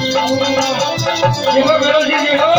देखो करो जी देखो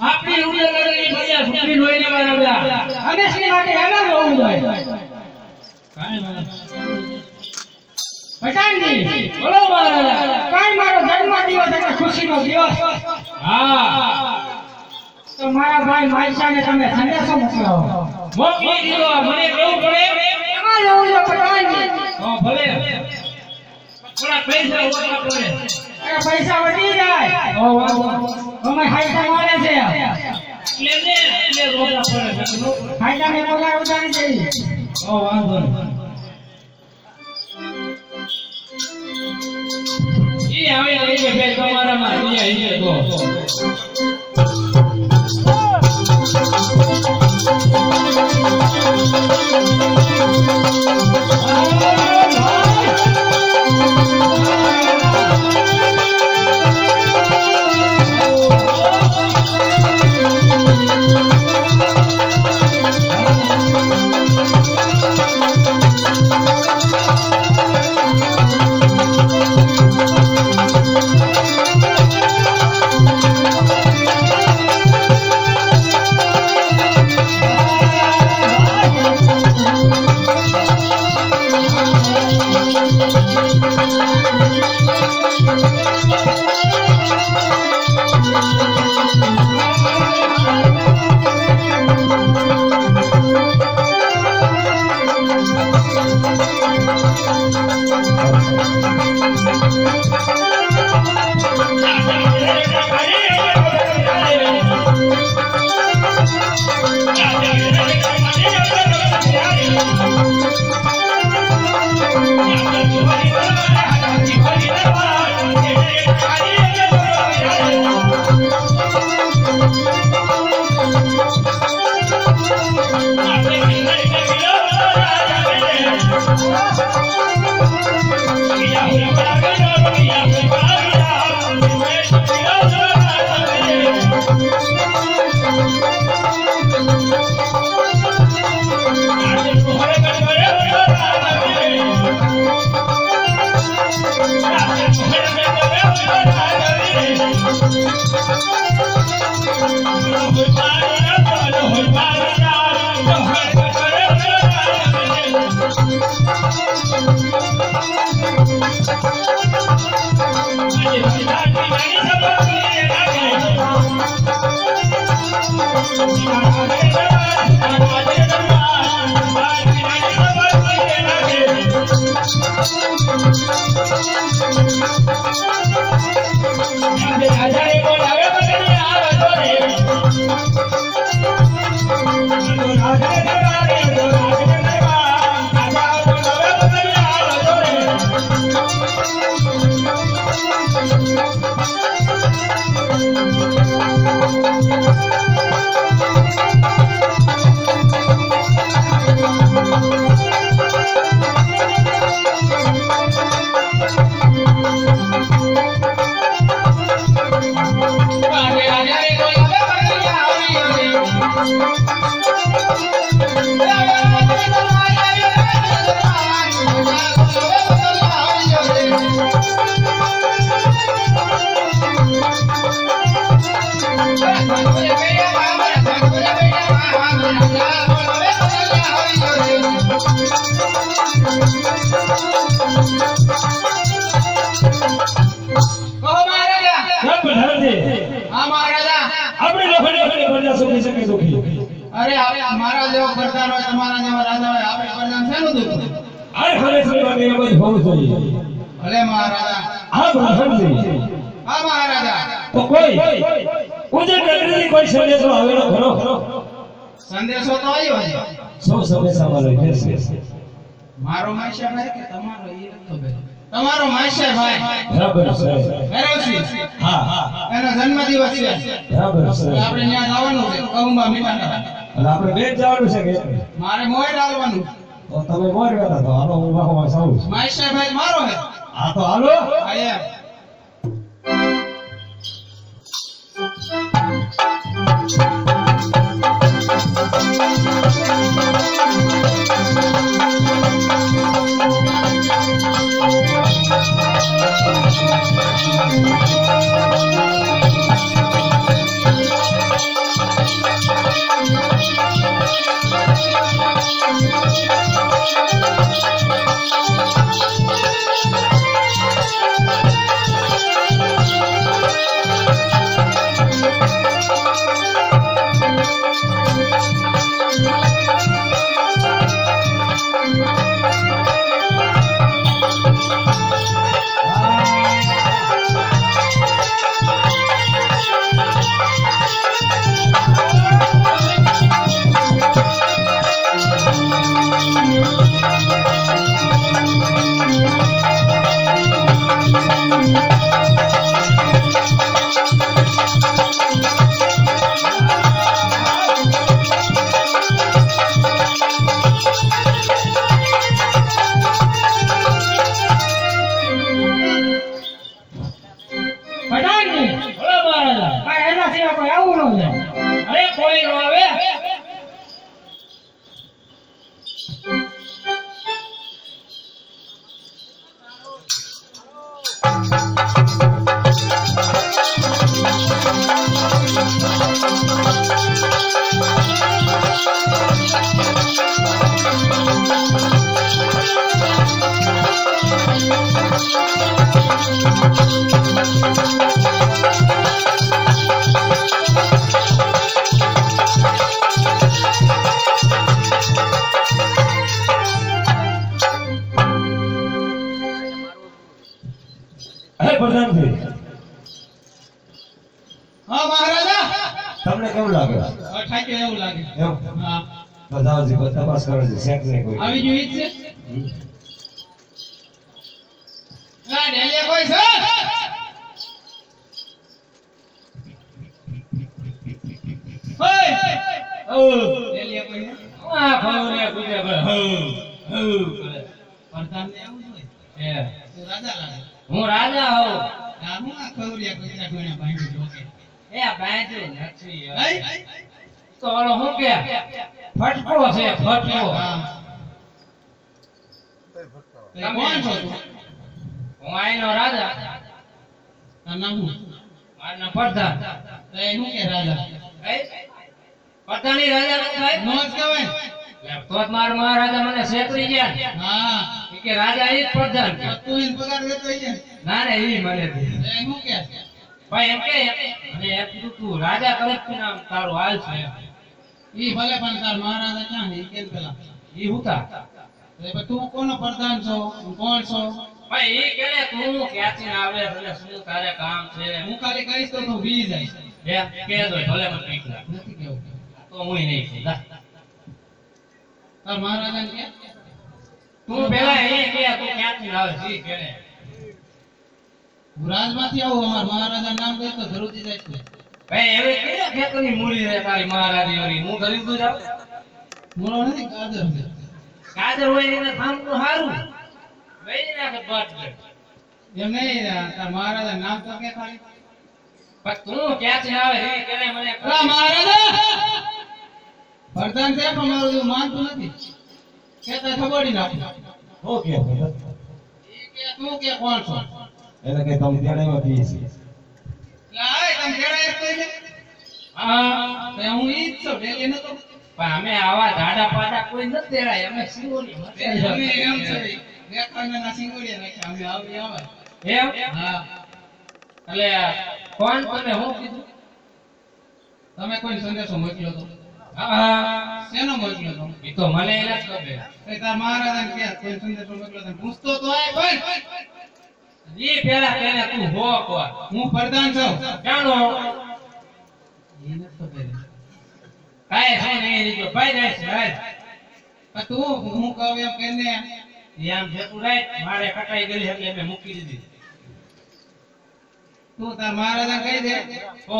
आपकी उड़े लगेगी भैया सुखी लोई ने वाला हमें इसके માટે હેના હોવું જોઈએ કાઈ મારા પટાણજી બોલો મારા કાઈ મારો જન્મ દિવસ એટલે ખુશીનો દિવસ હા તો મારા ભાઈ માઈસાને તમે સંદેશો મોકલાવો મોકલી દીધો મને કેવું પડે એમાં જવું છે પટાણજી હા ભલે થોડા પૈસા ઓછા પડે અરે પૈસા વધી જાય ઓ વાહ અમે હાઈટા મારે છે એટલે રોકડા પડે હાઈટા ને પગાર ઉતારી દે ઓ વાંધો ઈ આવે એટલે બે તમારા માં ઈ તો अरे हमारा जो करता रहो तुम्हारा जो राजा है आप प्रधान से नु दुख अरे हरे से बात ये बड़ी बहुत होई अरे महाराजा हां प्रधान जी हां महाराजा तो कोई उजे नगरी कोई संदेशो आवेलो खरो संदेशो तो आयो है सो संदेश वालो कैसे मारो माशा भाई के તમારો ઈ તો બે તમારો માશા ભાઈ બરાબર છે વેરોસી હા એનો જન્મદિવસ છે બરાબર છે આપણે ત્યાં જવાનું છે કહુંબા મીઠાના અને આપણે બેટ જવાનું છે કે મારે મોય ડાલવાનું તો તમે મોર બેઠા તો હાલો હું વાહમાં સાઉ માશા ભાઈ મારો હે આ તો હાલો આયા हां महाराजा તમને કેવું લાગે ઠાકે એવું લાગે હા બધાજી તપાસ કરો છે શેક ને કોઈ આવી જોઈ છે ના ડેલિયા કોઈ છે ઓય ઓ ડેલિયા કોઈ આ ફોને કુજે ભાઈ હો પ્રધાન ને આવું જોઈએ તું રાજા લાગે હું રાજા હોઉં આ હું આ ખવરિયા કુજરા કોઈને ભાંગી જોકે એ આ બાંધ્યો નથી તો ઓલો હું કે ફટકો છે ફટકો તમે કોણ છો હું આઈનો રાજા નામ હું મારું પ્રધાન એનું કે રાજા પ્રધાની રાજા નું થાય નો જ કહેવાય તો માર મહારાજા મને છેતરી ગયા હા કે રાજા એ પ્રધાન તું ઈ પગાર લેતો છે ના ના ઈ મને દે એનું કે ભાઈ એમ કે અને તું રાજા કરે નામ તારું હાલ છે ઈ ભલે પણ તાર મહારાજા ક્યાં છે ઈ કેમ પેલા ઈ હુતા એટલે તું કોનો પ્રધાન છો કોણ છો ભાઈ ઈ કેને તું ક્યાંથી આવે એટલે શું તારે કામ છે હું ખાલી કહીશ તો તું બી જાય કે દો ભલે મને પીક લાગે નથી કેવું તો હુંય નહીં છું જા તાર મહારાજા કે તું પેલા એ કે તું ક્યાંથી આવે જી કેને હું રાજમાંથી આવું અમાર મહારાજા નામ કહે તો ધરુજી જાય છે ભાઈ એવી કઈ ખેતરની મૂડી રે તારી મહારાજી ઓરી હું ગરીબ તું જાવ મોરો નથી કાદર છે કાદર હોય ને થામ તો હારું વેઈ નાખે બાટ કે એમ નહીં તાર મહારાજા નામ તો કે ખાલી પણ તું ક્યાંથી આવે એ કેને મને અલા મહારાજા પ્રધાન છે પણ મારું એવું માનતું નથી કેતા ખબડી નાખો ઓકે ઈ કે તું કે કોણ છો એટલે કે તમે તેડામાં પીએ છે લાય તમે કેડા એક કઈ હા તો હું ઈ જ છું ડેલી નતો પણ અમે આવા ધાડા પાડા કોઈ નથી તેડાય અમે સિંગોની અમે એમ છે રેખાના સિંગોડિયા નાખ્યા અમે આવી આવે એમ હા એટલે કોણ તમે હું કીધું તમે કોઈ સંદેશો મોકલ્યો તો હા શેનો મોકલ્યો તો એ તો મને એ નથી ખબર એ તાર મહારાજાને કે કોઈ સંદેશો મોકલ્યો તો પૂછતો તો આય કોઈ ઈ પેલા કેને તું હો કો હું પ્રધાન છું જાણો ઈ નથી ખબર કાય છે ને એ રીતો ભાઈ જાય છે ભાઈ આ તું હું કહું એમ કેને આમ જતું રાઈટ મારે કટાઈ ગઈ એટલે મેં મૂકી દીધી તું તાર મહારાજા કહી દે ઓ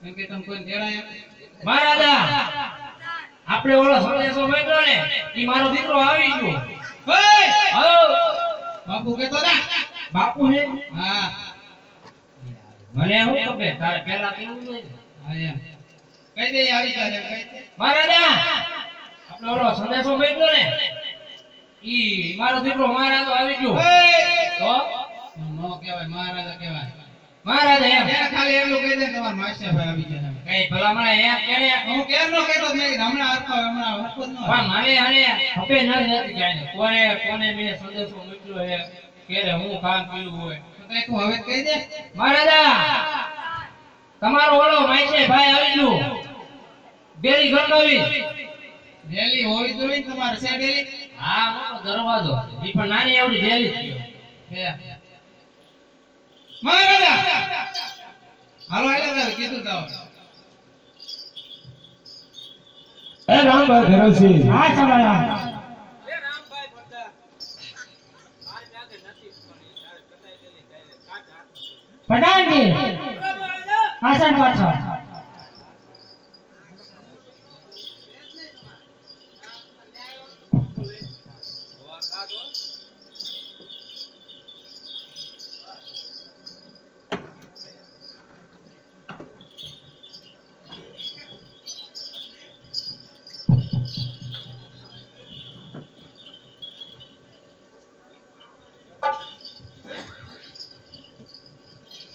એમ કે તમે કોઈ તેડાય મહારાજા આપણે ઓલો સંદેશો મોકલ્યો ને ઈ મારો દીકરો આવી ગયો ઓય આવો બાપુ કેતો ના બાપુ હે હા મને હું ખબર તારે પહેલા કેવું જોઈએ હા એમ કહી દે આવી જાય કહી દે મહારાજા આપણે ઓલો સંદેશો મોકલ્યો ને ઈ મારો દીકરો મહારાજો આવી ગયો તો નો કહેવાય મહારાજા કહેવાય મહારાજા એમ એને ખાલી એટલું કહી દે તમાર માસ્ટર ભાઈ આવી ગયા કઈ ભલામણ એમ કેને હું કેમ નો કહેતો મેં હમણાં હરખો જ ન પણ મને હણે ખપે નથી જાય કોને મેં સંદેશો મોકલ્યો હે કે હું કામ કર્યું હોય તો કઈ તું હવે કહી દે મહારાજા તમારો ઓલો માઈસે ભાઈ આવી ગયો બેરી ગંગાવી ડેલી હોવી જોઈએ ને તમારે છે ડેલી હા મોટો દરવાજો ઈ પણ નાની એવડી ડેલી થયો હે મહારાજા હાલો આલે કીધું તાવ એ રામભાઈ ધરમસિંહ હા સવાયા પ્રધાનજી આસન પાછળ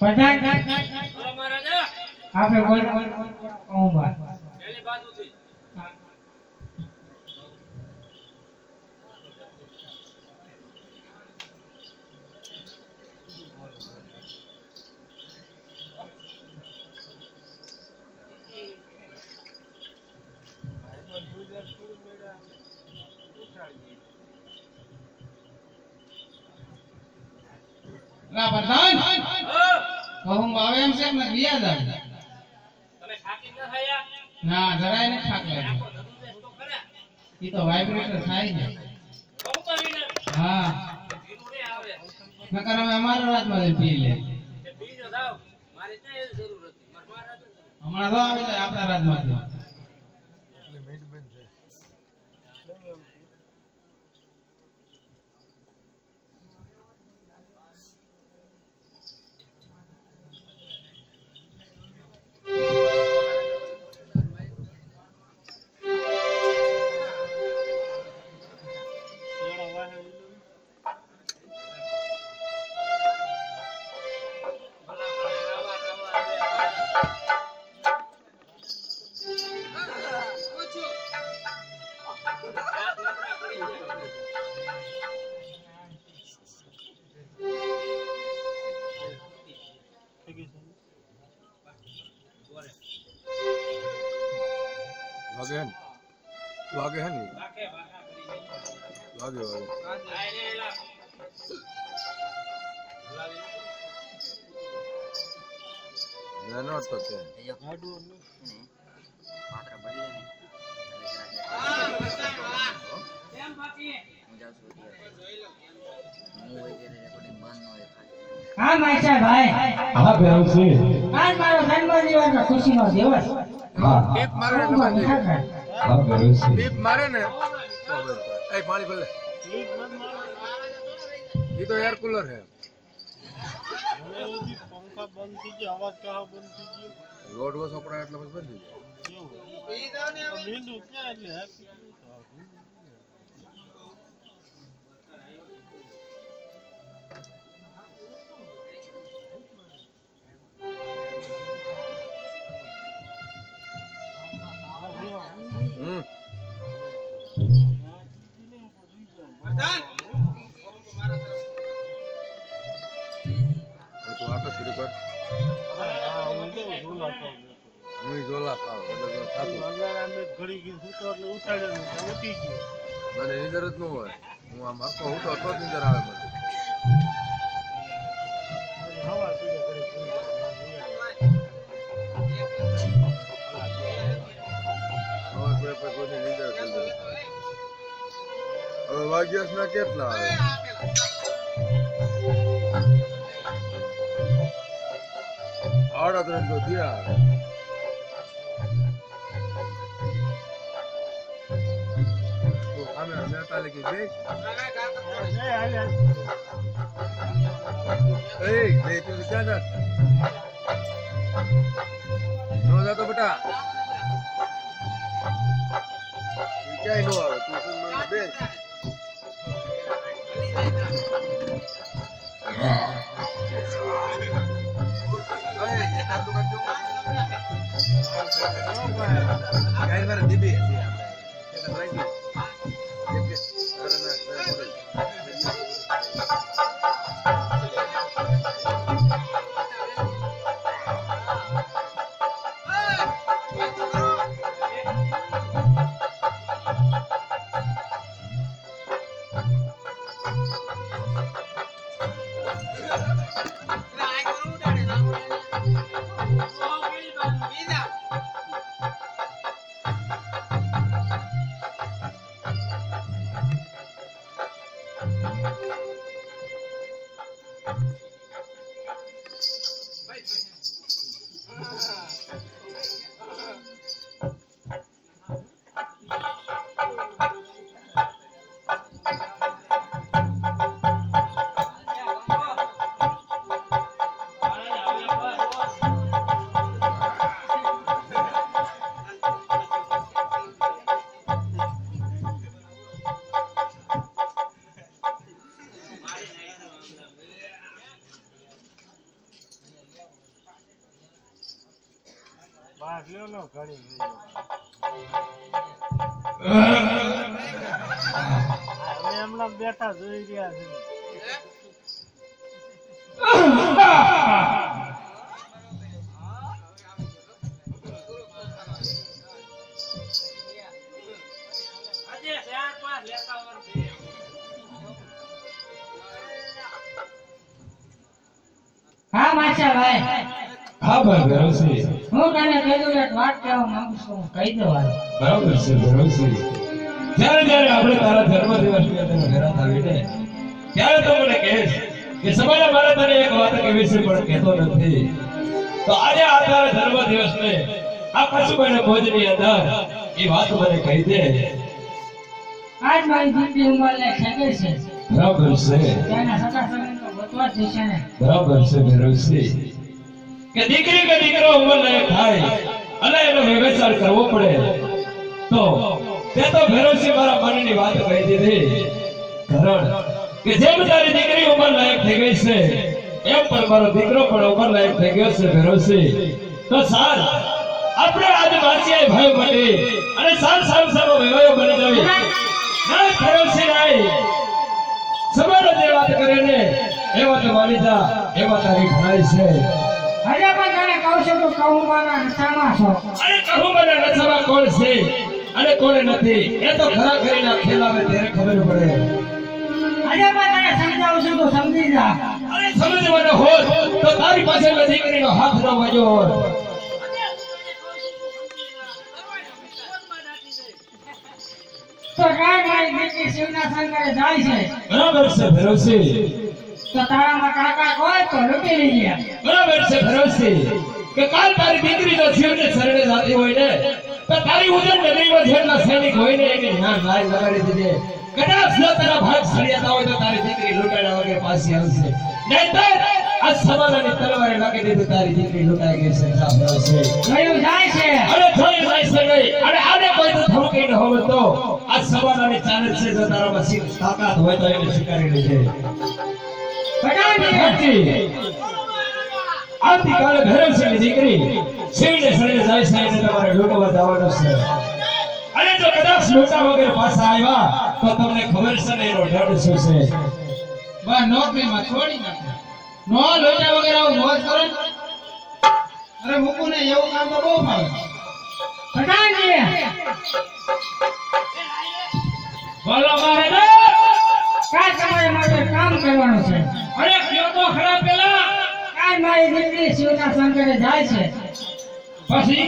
પ્રધાન મહારાજા આપણે બોલ કહું બાત પેલી બાજુથી લા પ્રધાન કહું આવે એમ છે ને વિયા જાય તમે થાકી ન થયા ના જરાય ને થાક લાગે આખો ધનુષ તો ખરા ઈ તો વાઇબ્રેટર થાય છે બહુ કરીને હા ધીરું રે આવે નકર અમે અમારા રાજમાં જઈને પી લે તે બીજો જાવ મારે ક્યાં એવી જરૂર હતી મારા હમણાં તો આવી જાય આપણા રાજમાંથી વાગે હે ને વાગે નો તો છે હા માચા ભાઈ હા ભેરવસી આજ મારો જન્મદિવસનો ખુશીનો દિવસ હા ટીપ મારે ને હા ભેરવસી ટીપ મારે ને એ પાણી ભલે ये तो एयर कूलर है पंखा बंद कीजिए आवाज कहाँ बंद कीजिए रोड वो सपड़ा એટલે બસ બંધ થઈ જાય મીંડું ક્યાં એટલે હેપી तो आता शुरू कर मुई जोला खाओ એટલે તો થાતું અમે ઘડી ગઈ સૂતો એટલે ઉઠાડ્યો ઉઠી ગયો મને નીંદર જ ન હોય હું આમ આખો ઉઠો તો જ નીંદર આવે મને હવા પીને ઘડી હવા પડે પછી કોઈની નીંદર જ નથી હવે વાગ્યાસના કેટલા આવે આડા ત્રણ તો થયા તો અમે 49 की देख ए देख तू क्या कर नो जा तो बेटा क्या ही नो आवे तू सुन में देख Guys, para DB sih. Kita lagi. ભાગ લ્યો નો ઘણી અમે હમણાં બેઠા જોઈ રહ્યા છે હા માચા ભાઈ હા ભાઈ ભેરવસી હું તને કીધું એક વાત કહેવા માંગુ છું કહી દો ભાઈ બરાબર છે ભેરવસી જ્યારે જ્યારે આપણે તારા જન્મદિવસની તને હેરાન આવી ને ત્યારે તો મને કહેશ કે સમય મારે તને એક વાત કહેવી છે પણ કહેતો નથી તો આજે આ તારા જન્મદિવસને આ કસુભાઈના ભોજની અંદર એ વાત મને કહી દે આજ મારી દીકરી ઉંમરને ખેંચે છે બરાબર છે તેના સગા સંબંધો ગોતવા જ છે ને બરાબર છે ભેરવસી કે દીકરી કે દીકરો ઉંમરલાયક થાય અને એનો વ્યવહાર કરવો પડે તો તે તો ભેરવસી મારા મનની વાત કહી દીધી કારણ કે જેમ તારી દીકરી ઉંમરલાયક થઈ ગઈ છે એમ પણ મારો દીકરો પણ ઉંમરલાયક થઈ ગયો છે ભેરવસી તો સાર આપણે આજ વાંચીએ ભાઈ બની અને સાર સારો વ્યવહાર બની જવી ના ભેરવસી નહીં સમારો જે વાત કરે ને એ વાત માની જા એ વાત તારી ભણાઈ છે હજે પણ તને કહું છું કે કહું મારા નશામાં છો અરે કહું મને નશામાં કોણ છે અને કોને નથી એ તો ખરા ખરીના ખેલાવે ત્યારે ખબર પડે. આજે પણ તને સમજાવું છું તો સમજી જા. અરે સમજવાનો હોત તો તારી પાસે મેં દીકરીનો હાથ ન વાગ્યો હોત. તો કાંઈ મારી દીકરી શિવના શંકરે જાય છે બરાબર છે ભેરવસિંહ. તો તારામાં કાકા હોય તો લૂંટી લીજે. બરાબર છે ભેરવસિંહ કે કાલ તારી દીકરી જો શિવને શરણે જાતી હોય ને તો તારી ઉજ્જૈન નગરીમાં જેટલા સૈનિક હોય ને એને ધ્યાન લાઈ લગાડી દેજે. કદાચ જો તારા ભાગ સળિયાતા હોય તો તારી દીકરી લૂંટાડા વગર પાછી આવશે. નહીંતર આ સમાનાની તલવારે લાગી દીધી તારી દીકરી લૂંટાઈ ગઈ છે. જા ભેરવસિંહ. જોયું જાય છે. અરે જોઈ જાય છે નહીં. અને આને કોઈ તો ધમકી ન હોય તો આ સમાનાની ચાલે છે. જો તારામાં તાકાત હોય તો એને સ્વીકારી લેજે. ભગાજી. આવતીકાલે ભૈરવસિંહની દીકરી શિવને શરણે જાય છે એટલે તમારે લૂંટવા જવાનું છે. અને જો કદાચ લૂંટા વગર પાછા આવ્યા તો તમને ખબર છે ને એનો દંડ શું છે. બસ નોકરીમાં છોડી નાખો. નો લોચા વગર આવું મોજ કરો ને. અરે મૂકું ને એવું કામ તો બહુ ભાવે. ભગાજી. બોલો મારે કાંઈ તમારે મારે કામ કરવાનું છે. અરે કયો તો ખરા પેલા કાંઈ મારી દીકરી શિવના શંકરે જાય છે. પછી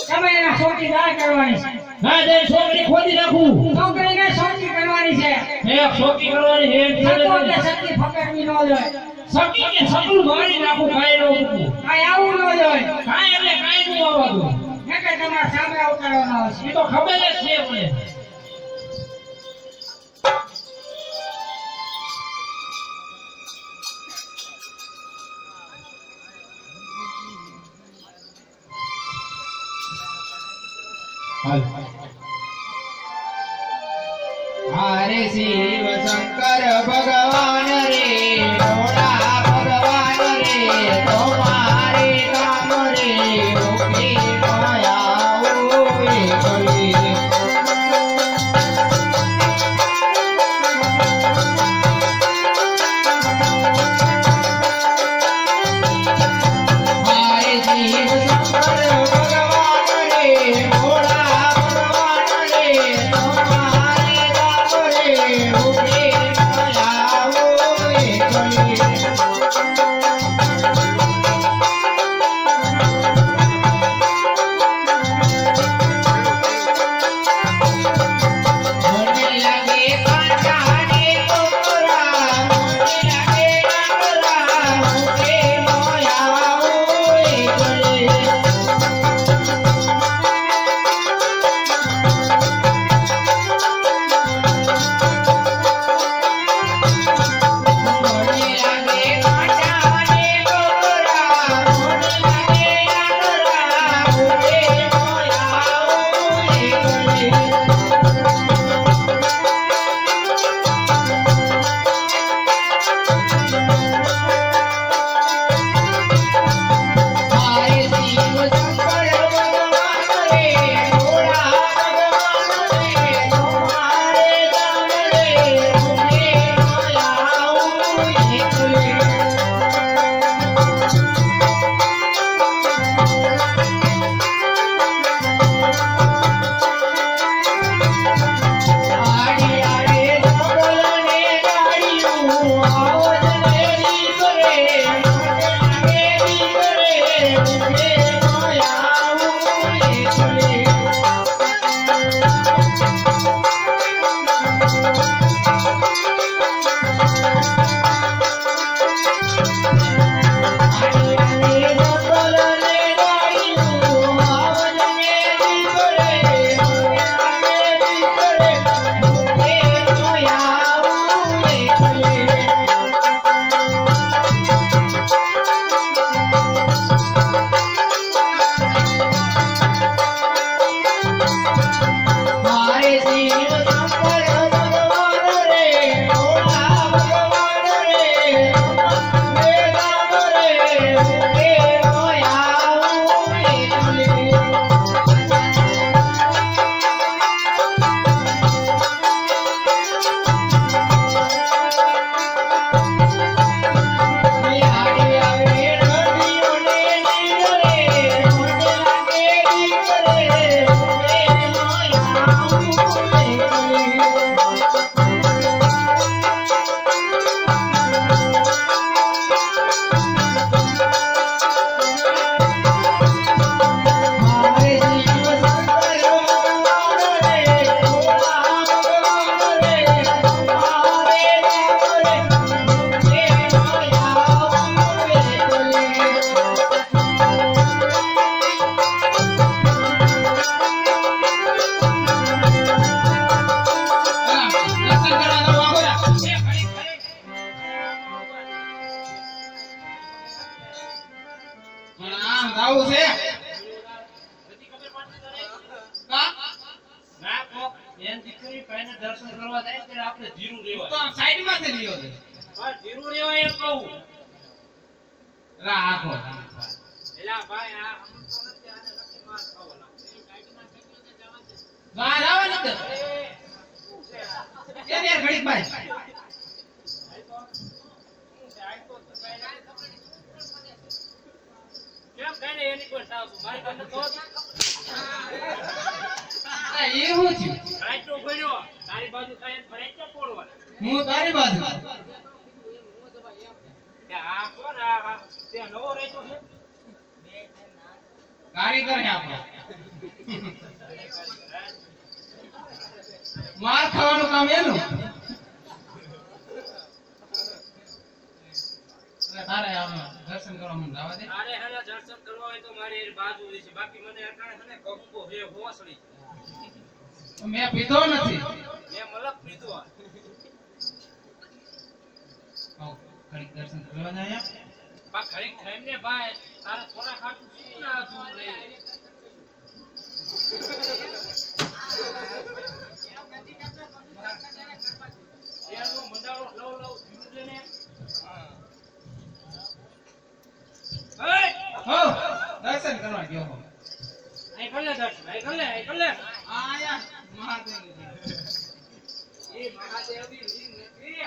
તમે એના ચોકીદાર કરવાની છે. ના જઈ છોકરી ખોદી નાખું. છોકરીને ચોકી કરવાની છે. એક છોકરી કરવાની હે છકોને સતી ફકડવી ન જોઈએ. સકી કે સકલું મારી નાખું કાઈ નો મૂકું. કાંઈ આવું ન જોઈએ. કાઈ એટલે કાઈ નું આવવા દો. નકર તમારા સામે અવતારવાના આવશે. એ તો ખબર જ છે મને. હરે શિવ શંકર ભગવાન રે ભોળા ભગવાન રે તમારે કામ રે મુક્તિ પાયાઓ એ કરી. હરે શિવ શંકર ભગવાન રે ભોળા ભગવાન રે તમારે કામ રે મુક્તિ પાયાઓ એ કરી. જેન દીકરી ભાઈને દર્શન કરવા જાય ત્યારે આપણે જીરું તો લેવાય. આમ સાઈડમાંથી લ્યો છે. હા, જીરું લેવાય એમ કહું. રાખો. એલા ભાઈ આ અમુક તો નથી, આને નથી માર ખાવો લાગે. બહાર આવો ને તો. કેમ યાર ઘડીક ભાઈ? કેમ કાંઈ નહીં, એની કોઈ સાવ છું. મારી પાસે તો જ. આ એવું છે. રાઈટો ભર્યો. તારી બાજુ થાય એમ રાઈટો પોળવાનો. હું તારી બાજુ. તે આ કોણ આ તે નવો રાઈટો છે? કારીગર હે આપણો. માર ખાવાનું કામ એનું. તારે આમ દર્શન કરવા મને જવા દે. તારે હેલા દર્શન કરવા હોય તો મારી એની બાજુ હોય છે. બાકી મને અટાણે છે ને ગંગો હે હોસડી. મેં પીધો નથી. મેં મલક પીધો. આવ, ઘડીક દર્શન કરવા જાય. બા ઘડીક ટાઈમ ને ભાઈ તારે થોડા ખાટું શું ના હતું રે. એનો મંડાળો લવ જીવું છે ને. હો, દર્શન કરવા ગયો હો. આઈ કર લે દર્શન, આઈ કર લે, આઈ કર લે. આયા મહાદેવ. એ મહાદેવની લીન નથી.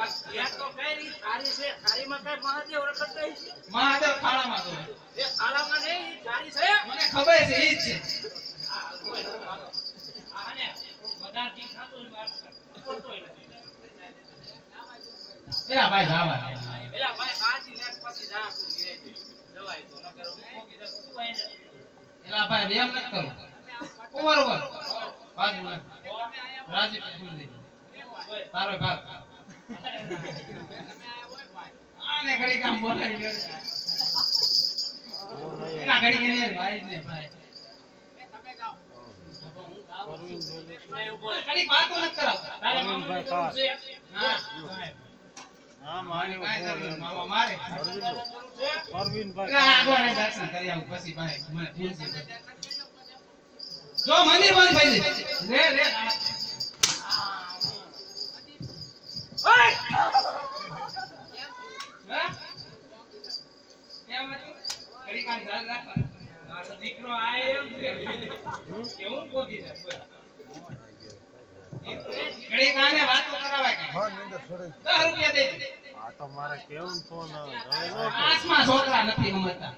આ ત્યાં તો કઈ નહીં, થાળી છે. થાળીમાં કઈ મહાદેવ રખડતા છે? મહાદેવ ખાડામાં તો. એ થાળામાં નહીં, ઈ થાળી છે. મને ખબર છે ઈ જ છે. આ કોઈ નથી. આ ને બધા જી ખાતો હોય બહાર પડતોય નથી. એલા ભાઈ જાવા દે. એલા ભાઈ બાજી લેખ પછી જા તું ઘરે જવાય તો નકર મોકી દે તું આય ને. એલા ભાઈ બેમ ન કરો. ઓવર બાજુ ના. રાજી ફૂલ દે. તારો ભાગ. આને ઘડી કામ બોલાવી લ્યો. એલા ઘડી કે ને ભાઈ ને ભાઈ. ઘડી વાતો ન કરો. તારે મામા છે. હા. હા મારી કાઈ જરૂર મામા મારે. અરવિંદભાઈ એલા આગળ દર્શન કરી આવું પછી ભાઈ મને ભૂલ છે. જો મંદિર બંધ થઈ જાય. રે ઓય! હા? કેમ હતું? ઘડી કામ ચાલુ રાખ. મારો દીકરો આય એમ છે કે હું ગોતી દે ઘડી કાને વાતો કરાવાય કે હા નિંદર છોડે 10 રૂપિયા દે. આ તો મારે કેવું ફોન આસમાં છોકરા નથી સમજતા.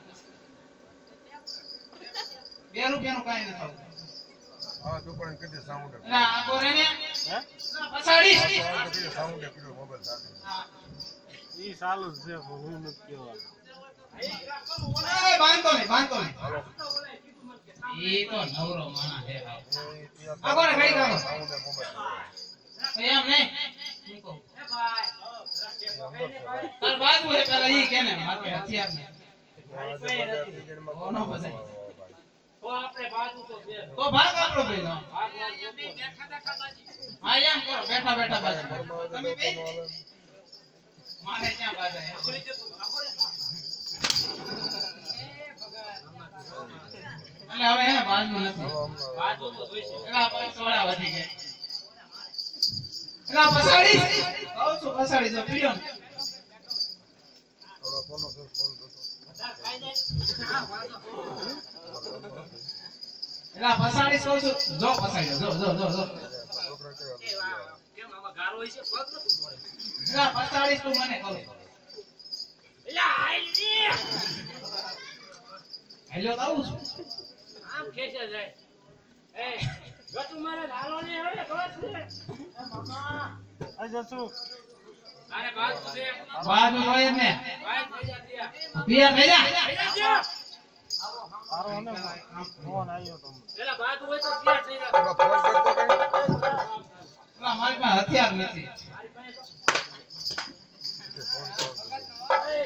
2 રૂપિયાનું કાઈ ન થવું. હા દુકાન કીધી સાઉન્ડ એટલે આ કોરે ને હે પછાડી. કીધી સાઉન્ડ પીડો મોબાઈલ સાથે ઈ ચાલુ જ છે હું નથી કહેવાનું એ બાંધતો નહીં. ઈ તો નવરો માણા છે ભાઈ. આ કોને ઘડી કાઢો. સાઉન્ડ મોબાઈલ એમ નહીં. હું કહું. તાર બાજુ હે પેલા ઈ કેને મારે હથિયાર ને. ઓનો બધાય. તો આપણે બાજુ તો છે તો ભાગ આપણો પેલો. ભાગ લાગ્યો તો બેઠા ખાતાજી હા એમ કરો બેઠા બાજુ. તમે બે મારે ક્યાં બાજુ હે? આખોડી જતું આખોડી એટલે હવે એને બાજુ નથી. બાજુ તો જોઈશે એટલે આપણે સોડા વધી ગયા. એટલે પછાડી કહું છું પછાડી જો પીડ્યો ને. થોડો ફોન દો ખાઈ જાય એટલે પછાડી કહું છું જો પછાડી જો. છોકરા કેવા એ વાહ કેમ આમાં ગારો હોય છે પગ નથી પડે એટલે પછાડી તું મને કહું. એલા આઈ રે હેલો તો આવું છું. આમ ખેંચે જાય એ ગટુ મારે લાલો ને હવે બસ રે આ જશું તારે બાજુ છે બાજુ હોય ને. ભાઈ થઈ જા પિયા થઈ જા. થઈ જા તારો ને ફોન આવ્યો તો એલા બાજુ હોય તો ક્યાં થઈ જા ફોન કરતો કઈ એટલે મારી પાસે હથિયાર નથી.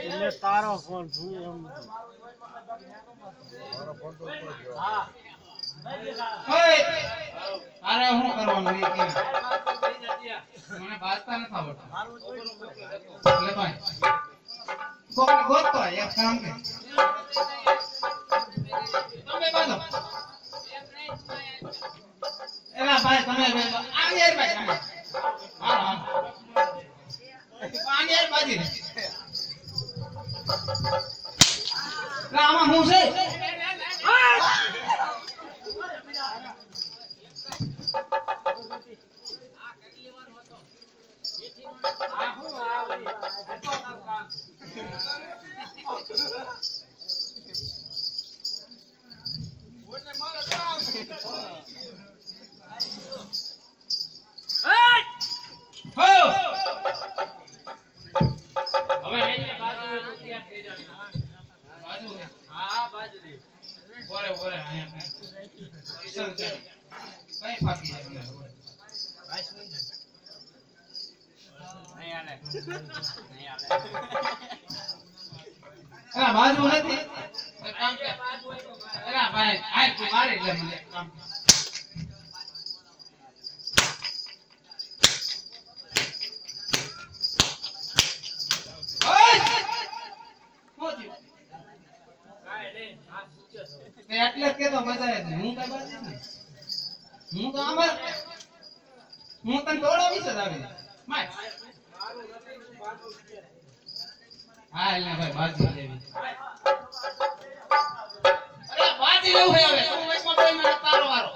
એટલે તારો ફોન છું એમ મારો ફોન તો ઉપર ગયો હા ઓય અરે હું કરવાનું એ કે થઈ જા મને બાજતા નથી આવડતું. એટલે ભાઈ કોકને ગોતતો હોય, એક કામ કર. તમે બાંધો. તમે આની યાર બાજી હા આની યાર બાજી ના આમાં હું છે બાજુ નથી કામ કે એલા ભાઈ આય તું મારે એટલે મને કામ ઓય મોતી કાય લે આ સૂચે છે એટલે જ કેતો બજાય છે હું કઈ બાજુ નહીં હું તો આમાં હું તને દોડાવી છે દાવી માર હા એટલે ભાઈ બાજી લેવી અરે બાજી લેવું હે હવે તું વૈસમાં બોલ મને તારો વારો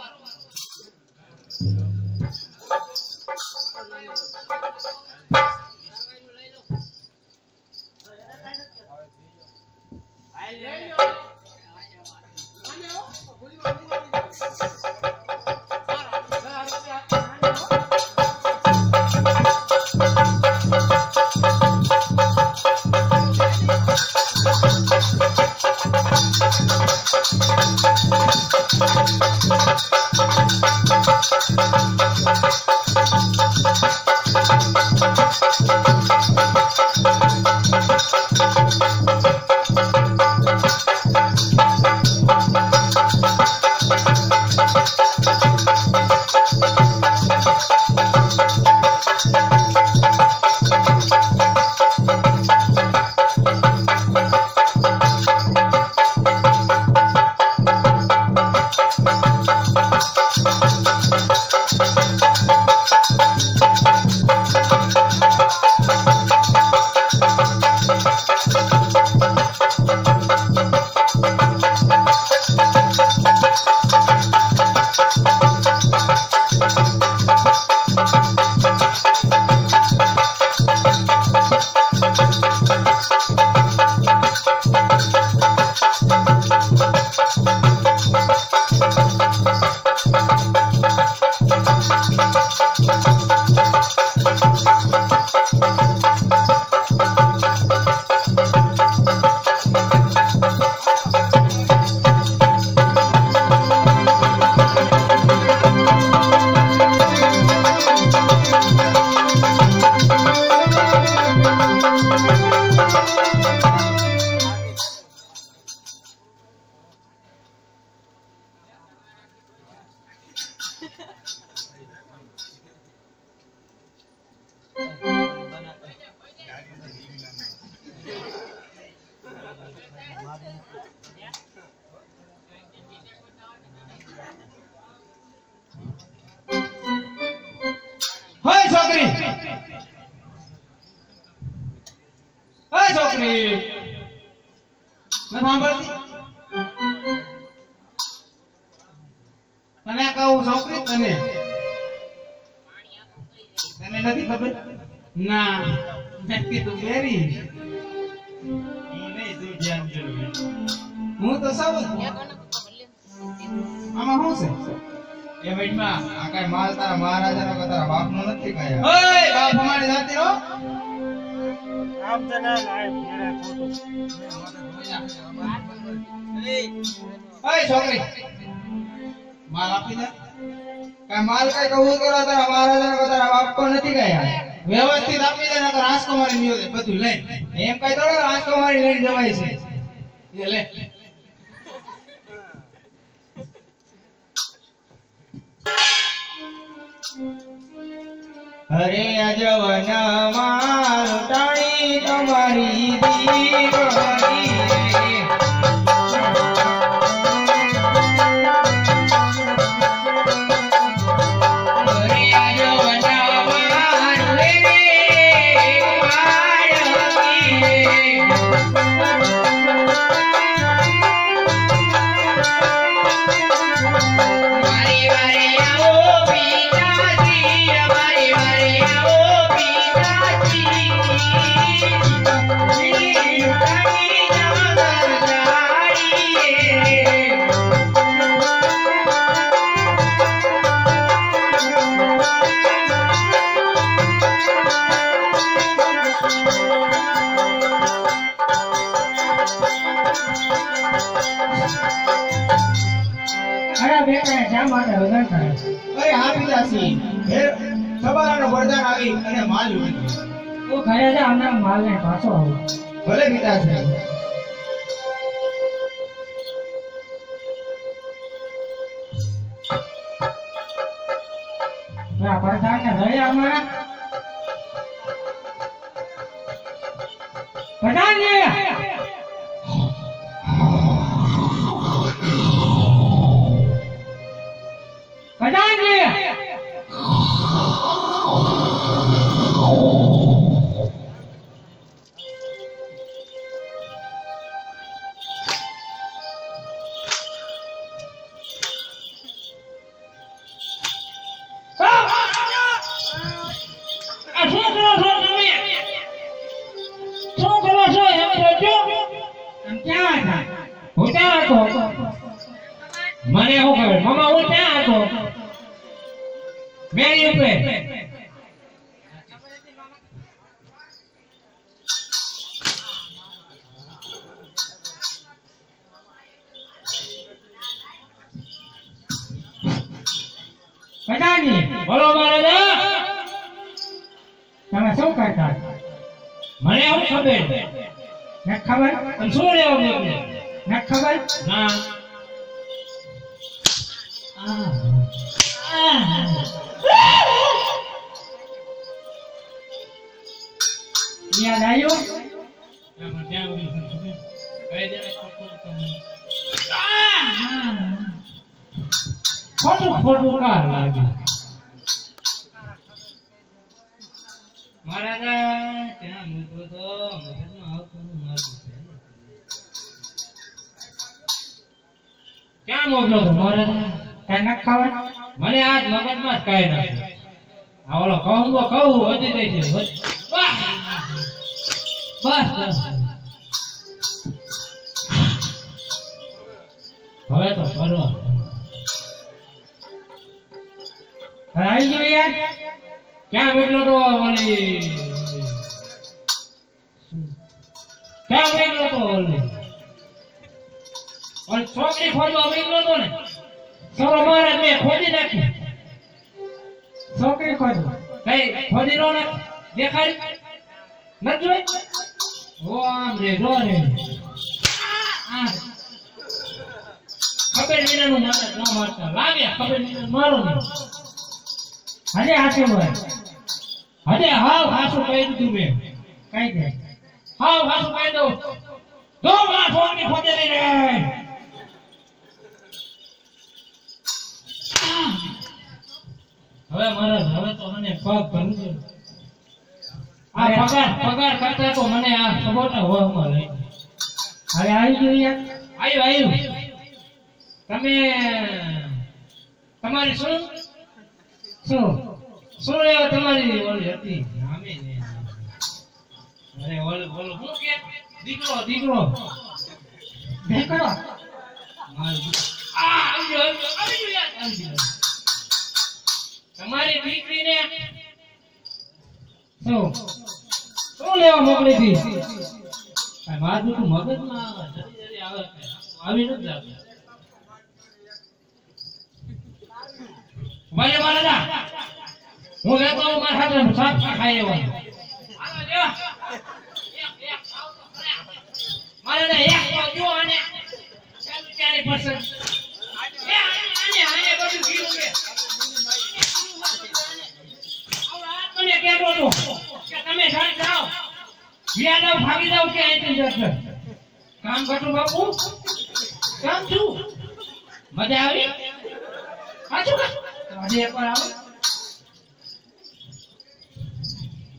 હોય છોકરી હોય છોકરી ન સાંભળતી તને કહું છોકરી તને નથી ખબર ના મેં કીધું બેરી હું તો સૌ આમાં શું છે એ વેટમાં આ કઈ માલ તારા મહારાજાનો કે તારા બાપનો નથી કયા ઓય બાપ અમારી જાતિ નો આમ તો ના લાય મેરે ફોટો ઓય છોકરી માલ આપી દે કઈ માલ કઈ કહું કરો તારા મહારાજાનો કે તારા બાપનો નથી કયા વ્યવસ્થિત આપી દે નકર રાજકુમારી નિયો દે બધું લઈ એમ કઈ થોડો રાજકુમારી લઈને જવાય છે એ લે અરે અજવન મારું ટાણી તમારી દીકરી મારા બેટાને શા માટે લગ્ન કરે? અરે હા પિતાશ્રી, સવારનો વરદાન આવી અને માલ ઉડી ગયો. તું ઘરે જા, હમણાં માલને પાછો આવું. ભલે પિતાશ્રી. આ પ્રધાનને રહ્યા હમણાં. પ્રધાનજી! પ્રધાનજી! મને શું ખબર મામા હું ક્યાં હતો મેરી ઉપર પ્રધાનજી! બોલો મહારાજા તમે શું કરતા? મને શું ખબર ને ખબર? તમે શું લેવા મોકલે ને ખબર? ના યાદ આવ્યું? ખોટું ખોટું કાર લાગે મહારાજા ત્યાં મૂકો તો મગજમાં આવતું મારું ક્યાં મોકલો છો મહારાજા? તને ખબર? મને આજ મગજમાં જ કાંઈ નથી. આ ઓલો કહું વધી ગઈ છે બસ હવે તો ફરવા આવી ગયું યાર? ક્યાં મોકલો તો ઓલી ક્યાં મોકલો તો ઓલી છોકરી ખોજવા મોકલો તો ને સૌરો મહારાજ મેં ખોજી નાખી. છોકરી ખોજો. કઈ ખોજી નો ને દેખાડી નથી જોઈ? ઓ આમ રે જો રે આ ખબર વિનાનું મારે ન મારતા લાગે ખબર વિનાનું મારો ને હજી હાથે બોલ. હજે હાવ હાસું કહી દીધું મેં. કઈ દે. હાવ હાસું કહી દઉં જો આ છોકરી ખોજેલી રે હવે મારા હવે તો મને પગ ભરું છે. આ પગાર કરતા તો મને આ સબોટા હોવામાં લઈ હવે આવી ગયું યાર? આવ્યું તમે તમારી શું લેવા તમારી ઓલી હતી નામે ને અરે ઓલો હું કે દીકરો દેખો. આવી ગયો. તમારી દીકરીને શું લેવા મોકલી હતી? મારું તું મગજમાં જલ્દી આવે આવી નથી જતું. ભાઈ મારા હું લેતો હું મારા સાથે સાત ખાઈ એવા મારે એક જો અને 40% તમે જાઓ વ્યાજ ભાગી જાવ કે અહીંથી જશે કામ કરું બાપુ કામ છું મજા આવી સાચું આજે એકવાર આવો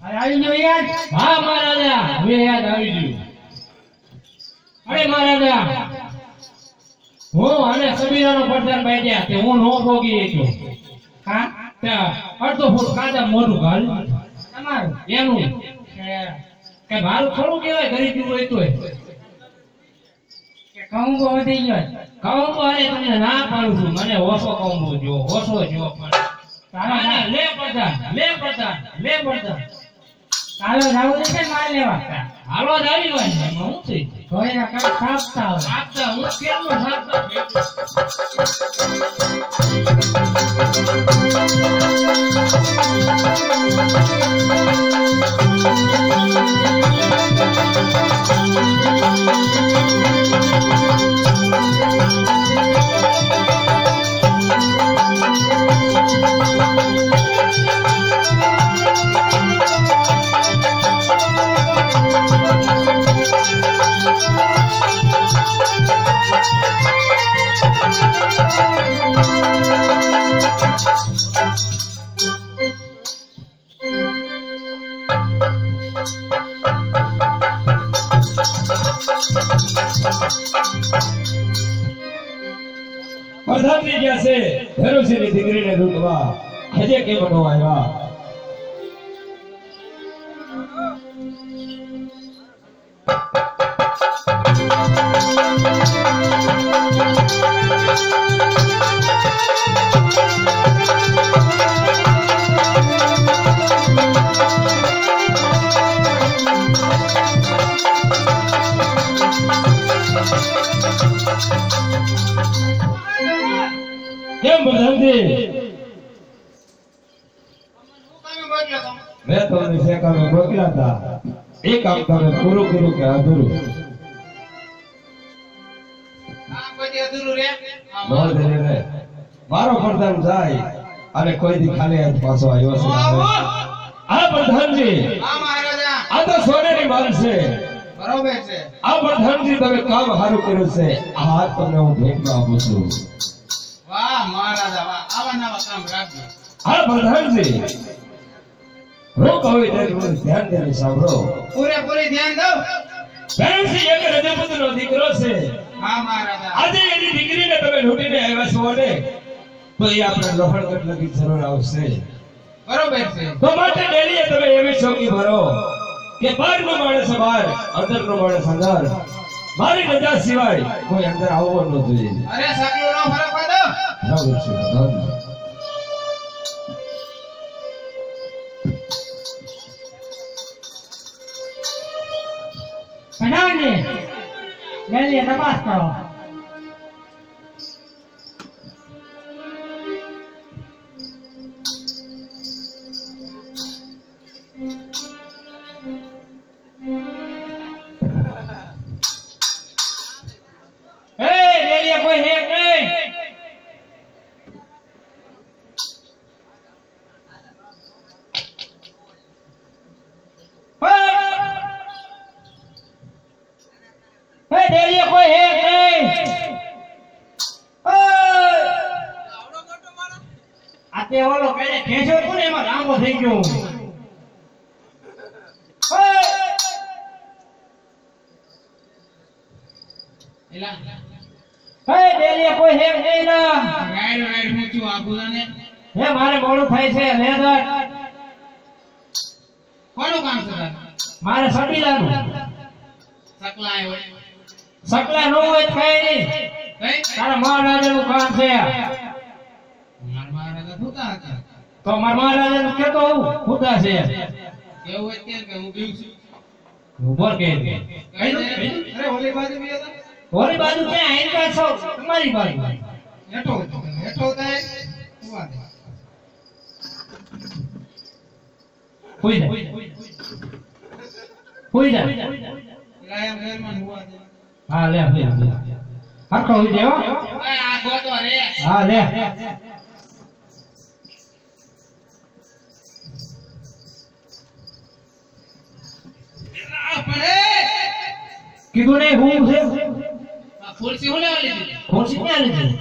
આવી ગયું યાર? હા મહારાજા હવે યાદ આવી ગયું. અરે મહારાજા હું અને સબીરાનો પ્રધાન બેઠ્યા કે હું નો ભોગી ગયો. હા? ત્યાં અડધો ફૂટ કાચા મોઢું ઘાલ તમારું? એનું કે મારું થોડું કહેવાય ગરીબ હોય તોય કે કહું બહુ વધી ગયો? કહું તો અરે તમને ના પાડું છું મને ઓછો કહું જો ઓછો જો પણ લે પ્રધાન ચાલો જાવું છે માલ લેવા. હાલો જ આવી ગયો હું છે ઘોડીના કાન કાપતા હોય. આપતા હું કેટલું સાપતા પ્રધાનજી ગયા છે ભેરુસિંહની દીકરીને લૂંટવા હજે કેમ ન આવ્યા? કેમ પ્રધાનજી? મેં તમને જે કામે મોકલ્યા હતા એ કામ તમે પૂરું કર્યું કે અધૂરું? મારો પ્રધાન જાય અને કોઈ દી ખાલી હાથ પાછો આવ્યો છે. આ પ્રધાનજી આ તો સોનેરી માલ છે. બરોબર છે. આ પ્રધાનજી તમે કામ સારું કર્યું છે. આ હાથ તમને હું ભેટમાં આપું છું. વાહ મહારાજા વાહ, આવા નવા કામ રાખજો. હા પ્રધાનજી, હું કહું એટલું ધ્યાન દઈને સાંભળો. પૂરેપૂરી ધ્યાન દો. ભેરુસિંહ એક રજપૂતનો દીકરો છે. હા મહારાજા. આજે એની દીકરીને તમે લૂંટીને આવ્યા છો ને તો એ આપણે લોહણગઢ લગી જરૂર આવશે. બરોબર છે. તો માટે ડેલીએ તમે એવી ચોકી ભરો કે બહારનો માણસ બહાર, અંદરનો માણસ અંદર. મારી રજા સિવાય કોઈ અંદર આવવો ન જોઈએ. અરે સકલો નો ફરક પાડો. બરાબર છે પ્રધાનજી. પ્રધાનજી, જલ્દી તપાસ કરો. કોઈ હે નહીં. ડેરીએ કોઈ હે નહીં. આ તે ઓલો પેલે ખેંચ્યો હતો ને એમાં લાંબો થઈ ગયો. ડેરીએ કોઈ હે નહીં ના. રાઈડ મૂક્યું આ ગુલાને. હે મારે મોડું થાય છે. લેદર કોનું કામ છે તારે? મારે સટીલાનું. સકલા આવ્યો. સકલા નો હોય કઈ નહીં. કઈ? તારા મહારાજાનું કામ છે. મારા મહારાજા ભૂતા હતા. તો મારા મહારાજાનું કેતો હું ખુદા છે. એવું હોય કે હું બીવ છું. ઉભર કે કઈ દે. અરે ઓલી બાજુ બી હતા. ઓલી બાજુ ક્યાં આઈકા છો? તમારી બાજુ. હેઠો હતો. હેઠો થાય. ઉભા થા. હોઈ જા. હોઈ જા. લાયા મહેરબાન ઉભા થા. હા લે લે. હરખો હોઈ જાવ. ઓય આ ગોતો રે. હા લે. આ પડે. કીધું નહીં હું છે. આ ખુરશી હું લેવા લીધી. ખુરશી ક્યાં લીધી?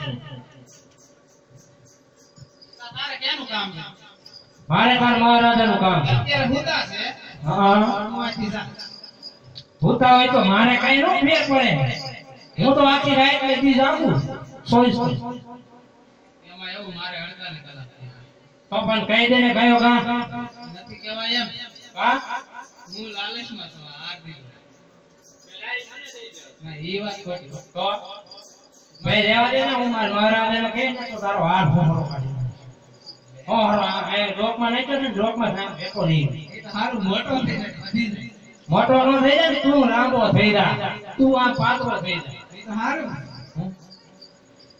તારે કેનું કામ છે? મારે તાર મહારાજાનું કામ છે. અત્યારે ભૂતા છે. હા હું આથી જા. ભૂતા હોય તો મારે કઈ નો ફેર પડે. હું તો આખી રાત લેતી જાગું. સોઈસ એમાં એવું મારે હળતા ને કલા તો પણ કહી દે ને કયો કામ. નથી કહેવાય એમ. હા હું લાલચમાં છું. આ દીધું. ના એ વાત ખોટી. તો ભાઈ રહેવા દે ને. હું મારા મહારાજાને કહે ને તો તારો હાથ હોહરો કાઢી નાખે. હોહરો આ લોકમાં નહીં તો ને લોકમાં નામ ભેગો નહીં. એ તો સારું મોટો થઈ જાય. વધી જાય. મોટો નો થઈ જાય ને તું લાંબો થઈ જા તું આ પાતળો થઈ જા એ તો હારું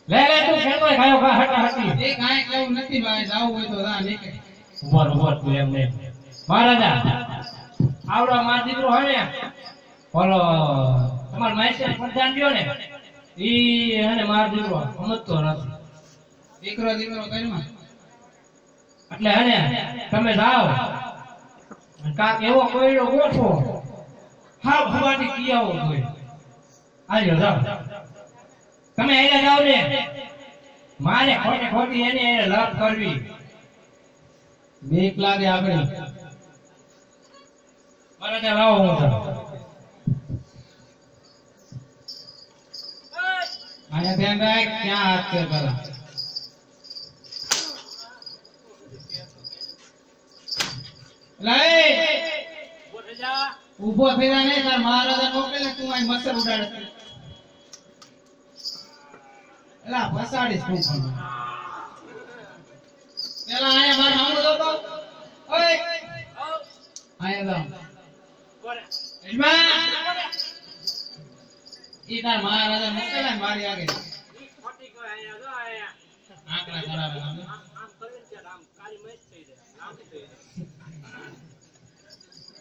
લે લે તું ખેતો ખાયો ખા હટા હટી એ કાંઈ કેવું નથી ભાઈ જાવું હોય તો જા નીકળ ઉભર તું એમ નહીં મહારાજા આવડો માર દીકરો હોય ને બોલો તમાર માઈસે પ્રધાન ગયો ને ઈ અને માર દીકરો સમજતો નથી દીકરો કરીમાં એટલે હને તમે જાઓ કાક એવો કોયડો ગોઠવો હા ભવાની કિયાઓ હોય આજો જાઓ તમે એને જાઓ ને મારે ખોટી એને લપ કરવી બીક લાગે આપણે મહારાજા લાવો હું જાઉં આયા ધ્યાન રાખ ક્યાં હાથ છે પેલા ઉભો થઈ જા ને તાર મહારાજા મોકલે તું અહીં મસર ઉડાડે એલા ફસાડીશ તું પણ પેલા આયા માર સામું જોતો ઓય આયા જાવ ઈ તાર મહારાજા મોકલે ને મારી આગળ આંકડા કરાવે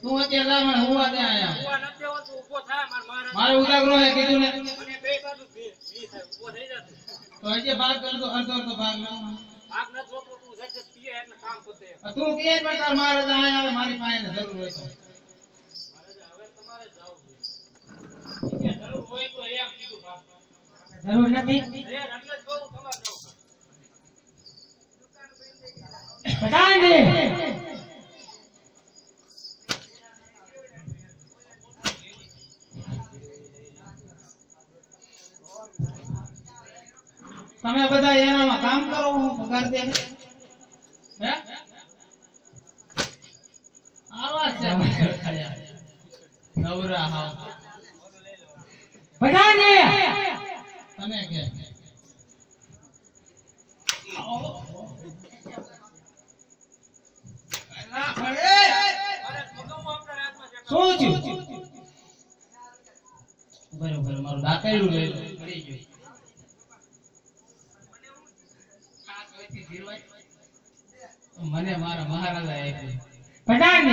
તું અત્યારે લાવણ હુવા દે આયા મારે ઉદાગરો હે કીધું ને તો હજી ભાગ કરતો અડધો ભાગ લાવ તું કે પણ તાર મહારાજા આયા આવે મારી પાસે જરૂર હોય તો જરૂર નથી પ્રધાન તમે બધા એનામાં કામ કરો હું પગાર દે હે આવા છે નવરા હા પ્રધાન તમે કે શું થયું બરોબર મારું દાંતેડું લઈ લો પડી ગયું મને મારા મહારાજા આપ્યું પ્રધાન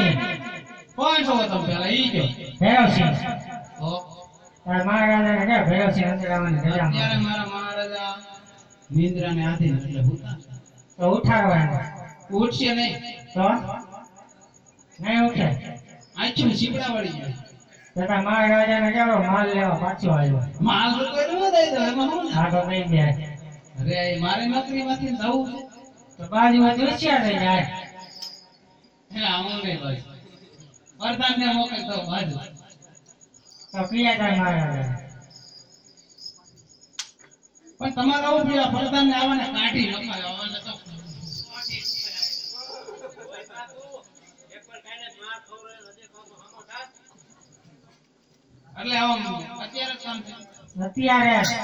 કોણ છો તમે પેલા ઈ જો ભૈરવસિંહ તો તાર મહારાજાને કે ભૈરવસિંહ અંદર આવવાની રજા અત્યારે મારા મહારાજા નિંદ્રાને આધીન એટલે હુતા તો ઉઠાડવાનું ઉઠશે નહીં તો નહીં ઉઠે આછું શીપડા વળી જાય તો તાર મહારાજાને કેવો માલ લેવા પાછો આવ્યો માલ તો કોઈ ન દઈ દો એમાં હું આ તો કઈ દે અરે મારે નોકરીમાંથી જવું છે તો બાજુમાં દુસિયા થઈ જાય હે આવું નહીં ભાઈ પ્રધાનને મોકલ તો બાજુ તો ક્રિયા તાર મહારાજા પણ તમારે આવું જોઈએ પ્રધાનને આવવાને કાઢી નખાય આવવાને તો એટલે આમ અત્યારે કામ છે અત્યારે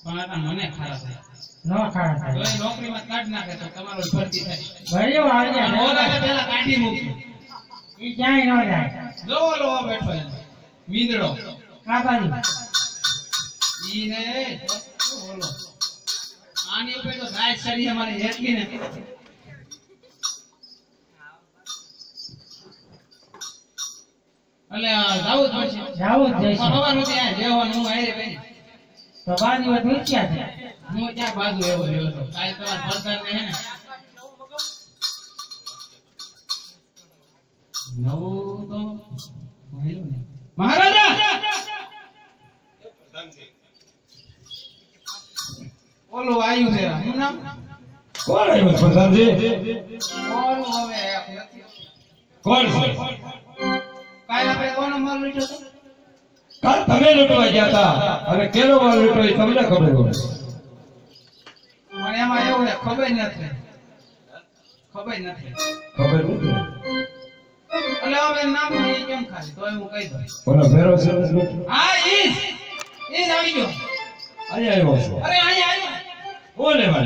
પણ આ મને ખરાબ થાય નો ખાવા થાય હવે નોકરીમાં કાઢ નાખે તો તમારો ભરતી થાય ભર્યો આવી પણ જાય ઓલાને પેલા કાઢી મૂક્યું ઈ ક્યાંય ન જાય જો ઓલો બેઠો એને મીંદડો આ બાજુ ઈ ને ઓલો આની ઉપર તો ગાય સરી અમારી એટલી ને એટલે જાવું જ પડશે જાવું જ જઈશું ખબર નથી આ જેવાનું હું આયરે બેન તો બાજુમાં દુસિયા છે હું ક્યાં બાજુ એવો રહ્યો હતો કાલ તમારા પ્રધાનને હે ને નવું તો ભણ્યું ને મહારાજા ઓલું આવ્યું છે શું નામ કોણ આવ્યું પ્રધાનજી ઓલું હવે એક નથી કોણ છે કાલ આપણે કોનો માલ લીધો હતો કાલ તમે લૂંટવા ગયા હતા અને કેનો માલ લૂંટો એ તમને ખબર હોય પણ એમાં એવું છે ખબર નથી ખબર નથી એટલે હવે નામ નહીં કેમ ખાલી તો હું કહી દઉં ઓલા ભેરો સરસ લૂંટ હા ઈ જ આવી ગયો અહીંયા આવ્યો છો અરે અહીંયા આવ્યો ઓ લેવા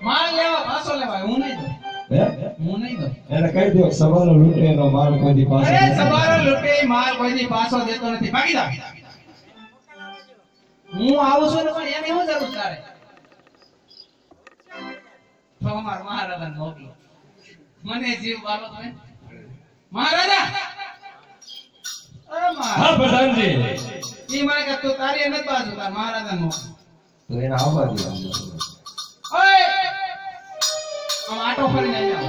માલ લેવા પાછો લેવાય હું નહીં દઉં હે હું નહીં દઉં. એને કહી દો સવારો લૂંટે એનો માલ કોઈ દી પાછો અરે નહીં. સવારો લૂંટે માલ કોઈની પાછો દેતો નથી. ભાગી જા. હું આવું છું ને પણ એની શું જરૂર તારે? તો અમાર મહારાજાને મોકલો. મને જીવ વાલો તમે મહારાજા. અરે હા મહારાજ પ્રધાનજી ઈ મને કે તું તારી એને જ બાજુ તાર મહારાજાને મોકલો. તો એને આવવા દો. ઓય આમ આટો ફરીને આવી જાઓ.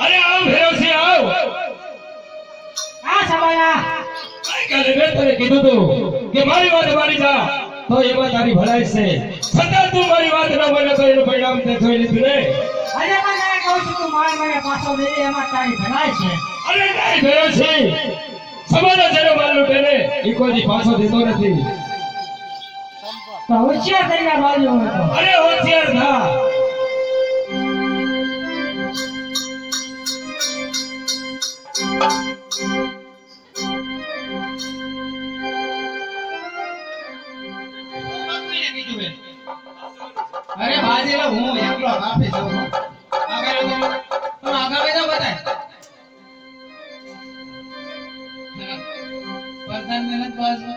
અરે આવ ભેરોસી આવ. આ સવાયા કાલે મેં તને કીધું તું કે મારી વાત માની જા તો એમાં તારી ભલાઈ છે. છતાં તું મારી વાત ન માને તો એનું પરિણામ તે જોઈ લીધું ને. અરે મને કહું છું તું મારે મને પાછો દે એમાં તારી ભલાઈ છે. અરે નહીં ભેરોસી સમાનો જેનો માલ લૂંટે ને ઈ કોઈ દી પાછો દેતો નથી. તો હોશિયાર થઈને બાજુ હોય તો. અરે હોશિયાર થા. અરે બાજીલો હું એકલો કાફી છું. આગળ તમે આગળ બેઠા બધા. પ્રધાન મહેનત બાજુ.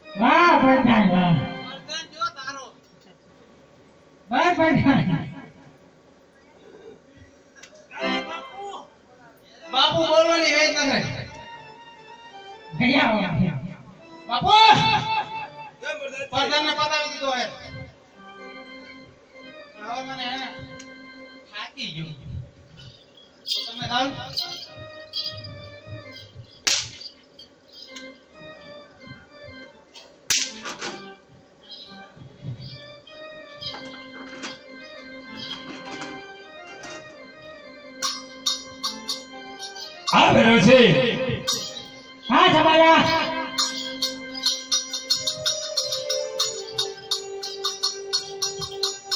વાહ પ્રધાન વાહ. વાહ પ્રધાન. બાપુ બોલવાની વેત ન થાય. ગયા હો. બાપુ પ્રધાનને પતાવી દીધો હે. હવે મને હે ને થાકી ગયો. તમે જાઓ. હા ભેરોસી હા સવાયા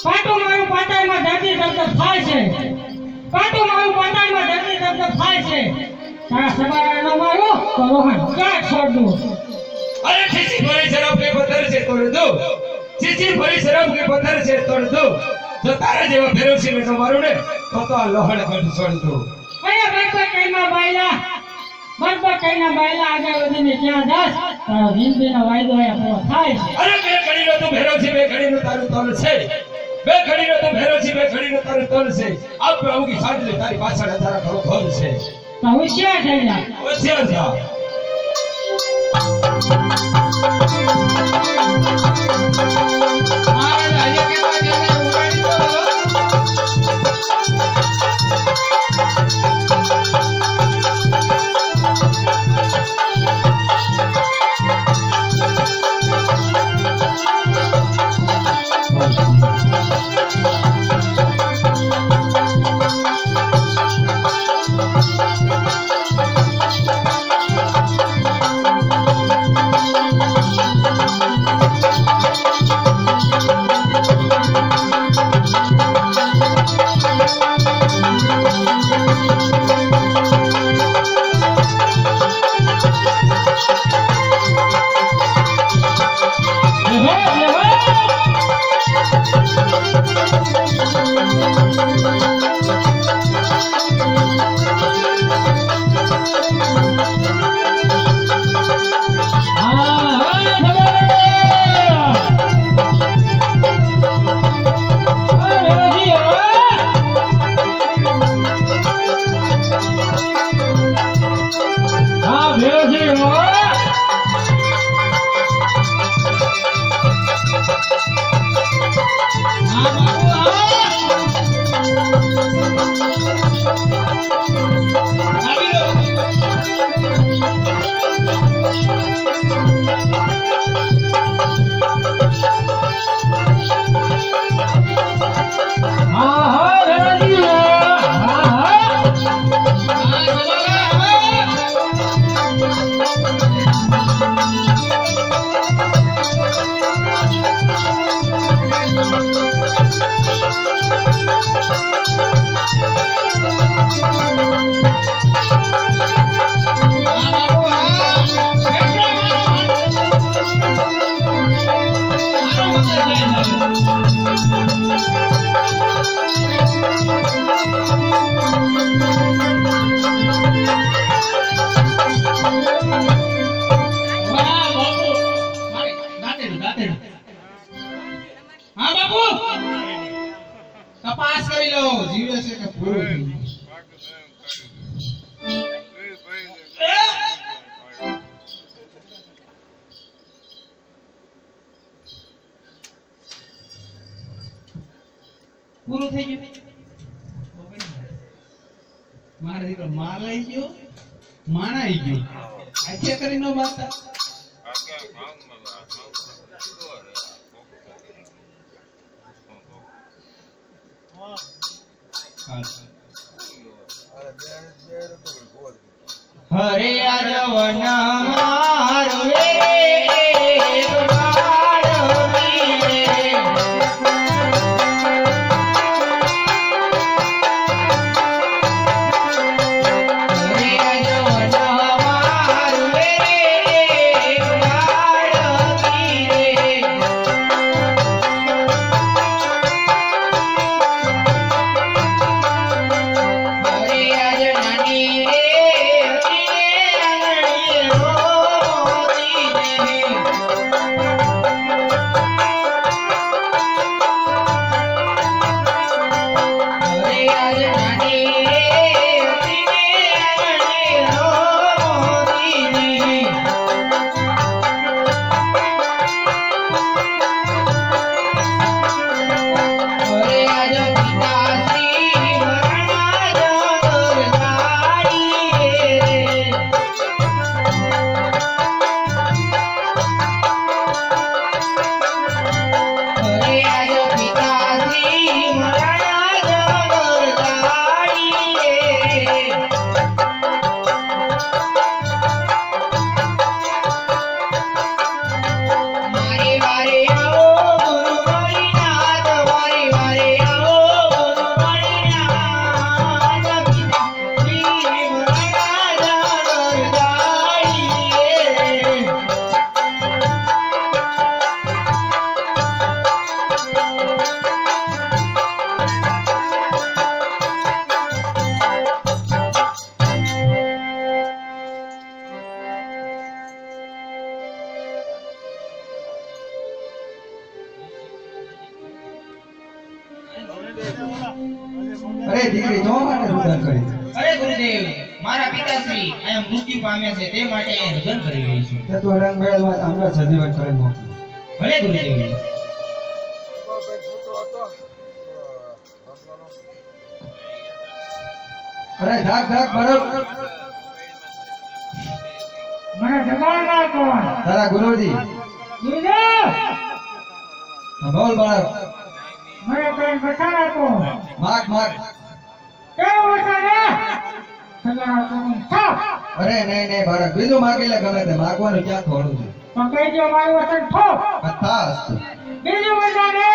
પાટું મારું પાટાઈમાં ધરતી ધબધબ થાય છે. પાટું મારું પાટાઈમાં ધરતી ધબધબ થાય છે. તારા સવાયા નો મારું તો રોહન ક્યાં છોડ દઉં. અરે ચીચી ભરી શરાબ કે પથ્થર છે તોડ દો. ચીચી ભરી શરાબ કે પથ્થર છે તોડ દો. જો તારા જેવા ભેરોસી ને મારું ને તો આ લોહડ ગઢ છોડ દો. અરે બરાબર કઈમાં બાયલા આગળ વધીને ક્યાં જાસ તારો જિંદગીનો વાયદો એ પૂરો થાય છે. અરે બે ઘડીનો તું ભેરો છે, બે ઘડીનો તારું તોલ છે, બે ઘડીનો તું ભેરો છે, બે ઘડીનો તારું તોલ છે. આપણે અમુકી સાંજે તારી પાછળ તારા ઘણો ઘર છે. તો હોશિયાર થઈ જા. હોશિયાર થા. મહારાજ આજે કેતા કે એને ઉડાડી દો. હા બાપુ તપાસ કરી લો જીવે છે કે પૂરું પૂરું થઈ ગયું મારે દીકરો માલ આવી ગયો માણા આવી ગયો આજે કરી નો બાતા હરે આજવન મારો રે મારા પિતાશ્રી અહીંયા મૃત્યુ પામ્યા છે તે માટે અહીંયા લગ્ન કરી રહી છું. તે તો રંગ મેળમાં હમણાં સજીવન કરી મોકલું. ભલે ગુરુદેવ. અરે ધાક ધાક બરોબર. મને જમાડનાર કોણ? તારા ગુરુજી. ગુરુજી, હા, બોલ બાળક. મને કઈ બતાડા કોણ? માગ માગ. કેવું બતાડે? સગાના કોણ? થાપ. અરે નહીં નહીં બાળક, બીજું માગી લે ગમે તે. માગવાનું ક્યાં થોડું છે. પણ કહી દો મારું વચન ઠોક. કથા હસ્તુ. બીજું બતાડે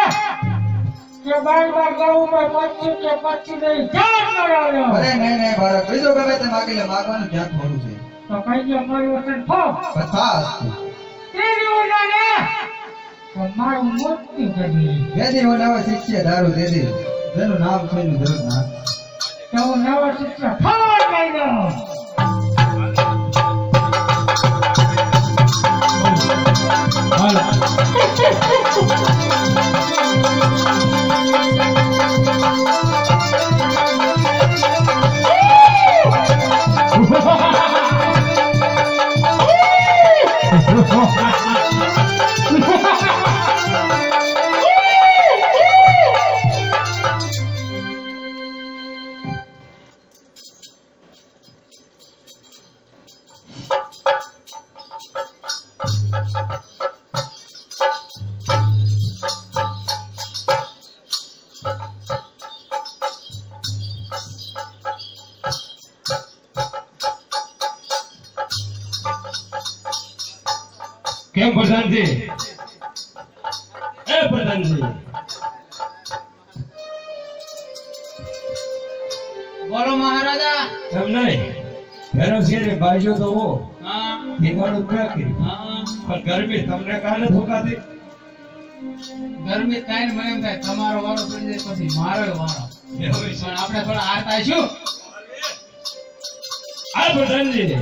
કે બાર ગળું પર 25 કે 25 નહીં જાત લડાવ્યો. અરે નહીં નહીં બાળક, બીજું ગમે તે માગી લે. માગવાનું ક્યાં થોડું છે. તો કહી દો મારું વચન ઠોક. કથા હસ્તુ. ત્રીજું બતાડે તો મારું મૃત્યુ કરી. જેથી હું નવા શિષ્ય ધારું તેથી જેનું નામ થઈને જરૂર ના. તો હું નવો શિષ્ય થવા કહી દઉં. કેમ પ્રધાનજી? એ પ્રધાનજી, બોલો મહારાજા. એમ નહીં, ભેરવસિંહની બાજુ તો હો હા ઠેકાણું ક્યાં કર્યું? હા. પણ ગરમી તમને કાને ધોકાતી? ગરમી થાય ને મને એમ થાય તમારો વારો પડી જાય પછી મારો વારો. એવું છે. પણ આપણે થોડા હારતા છું. આ પ્રધાનજી,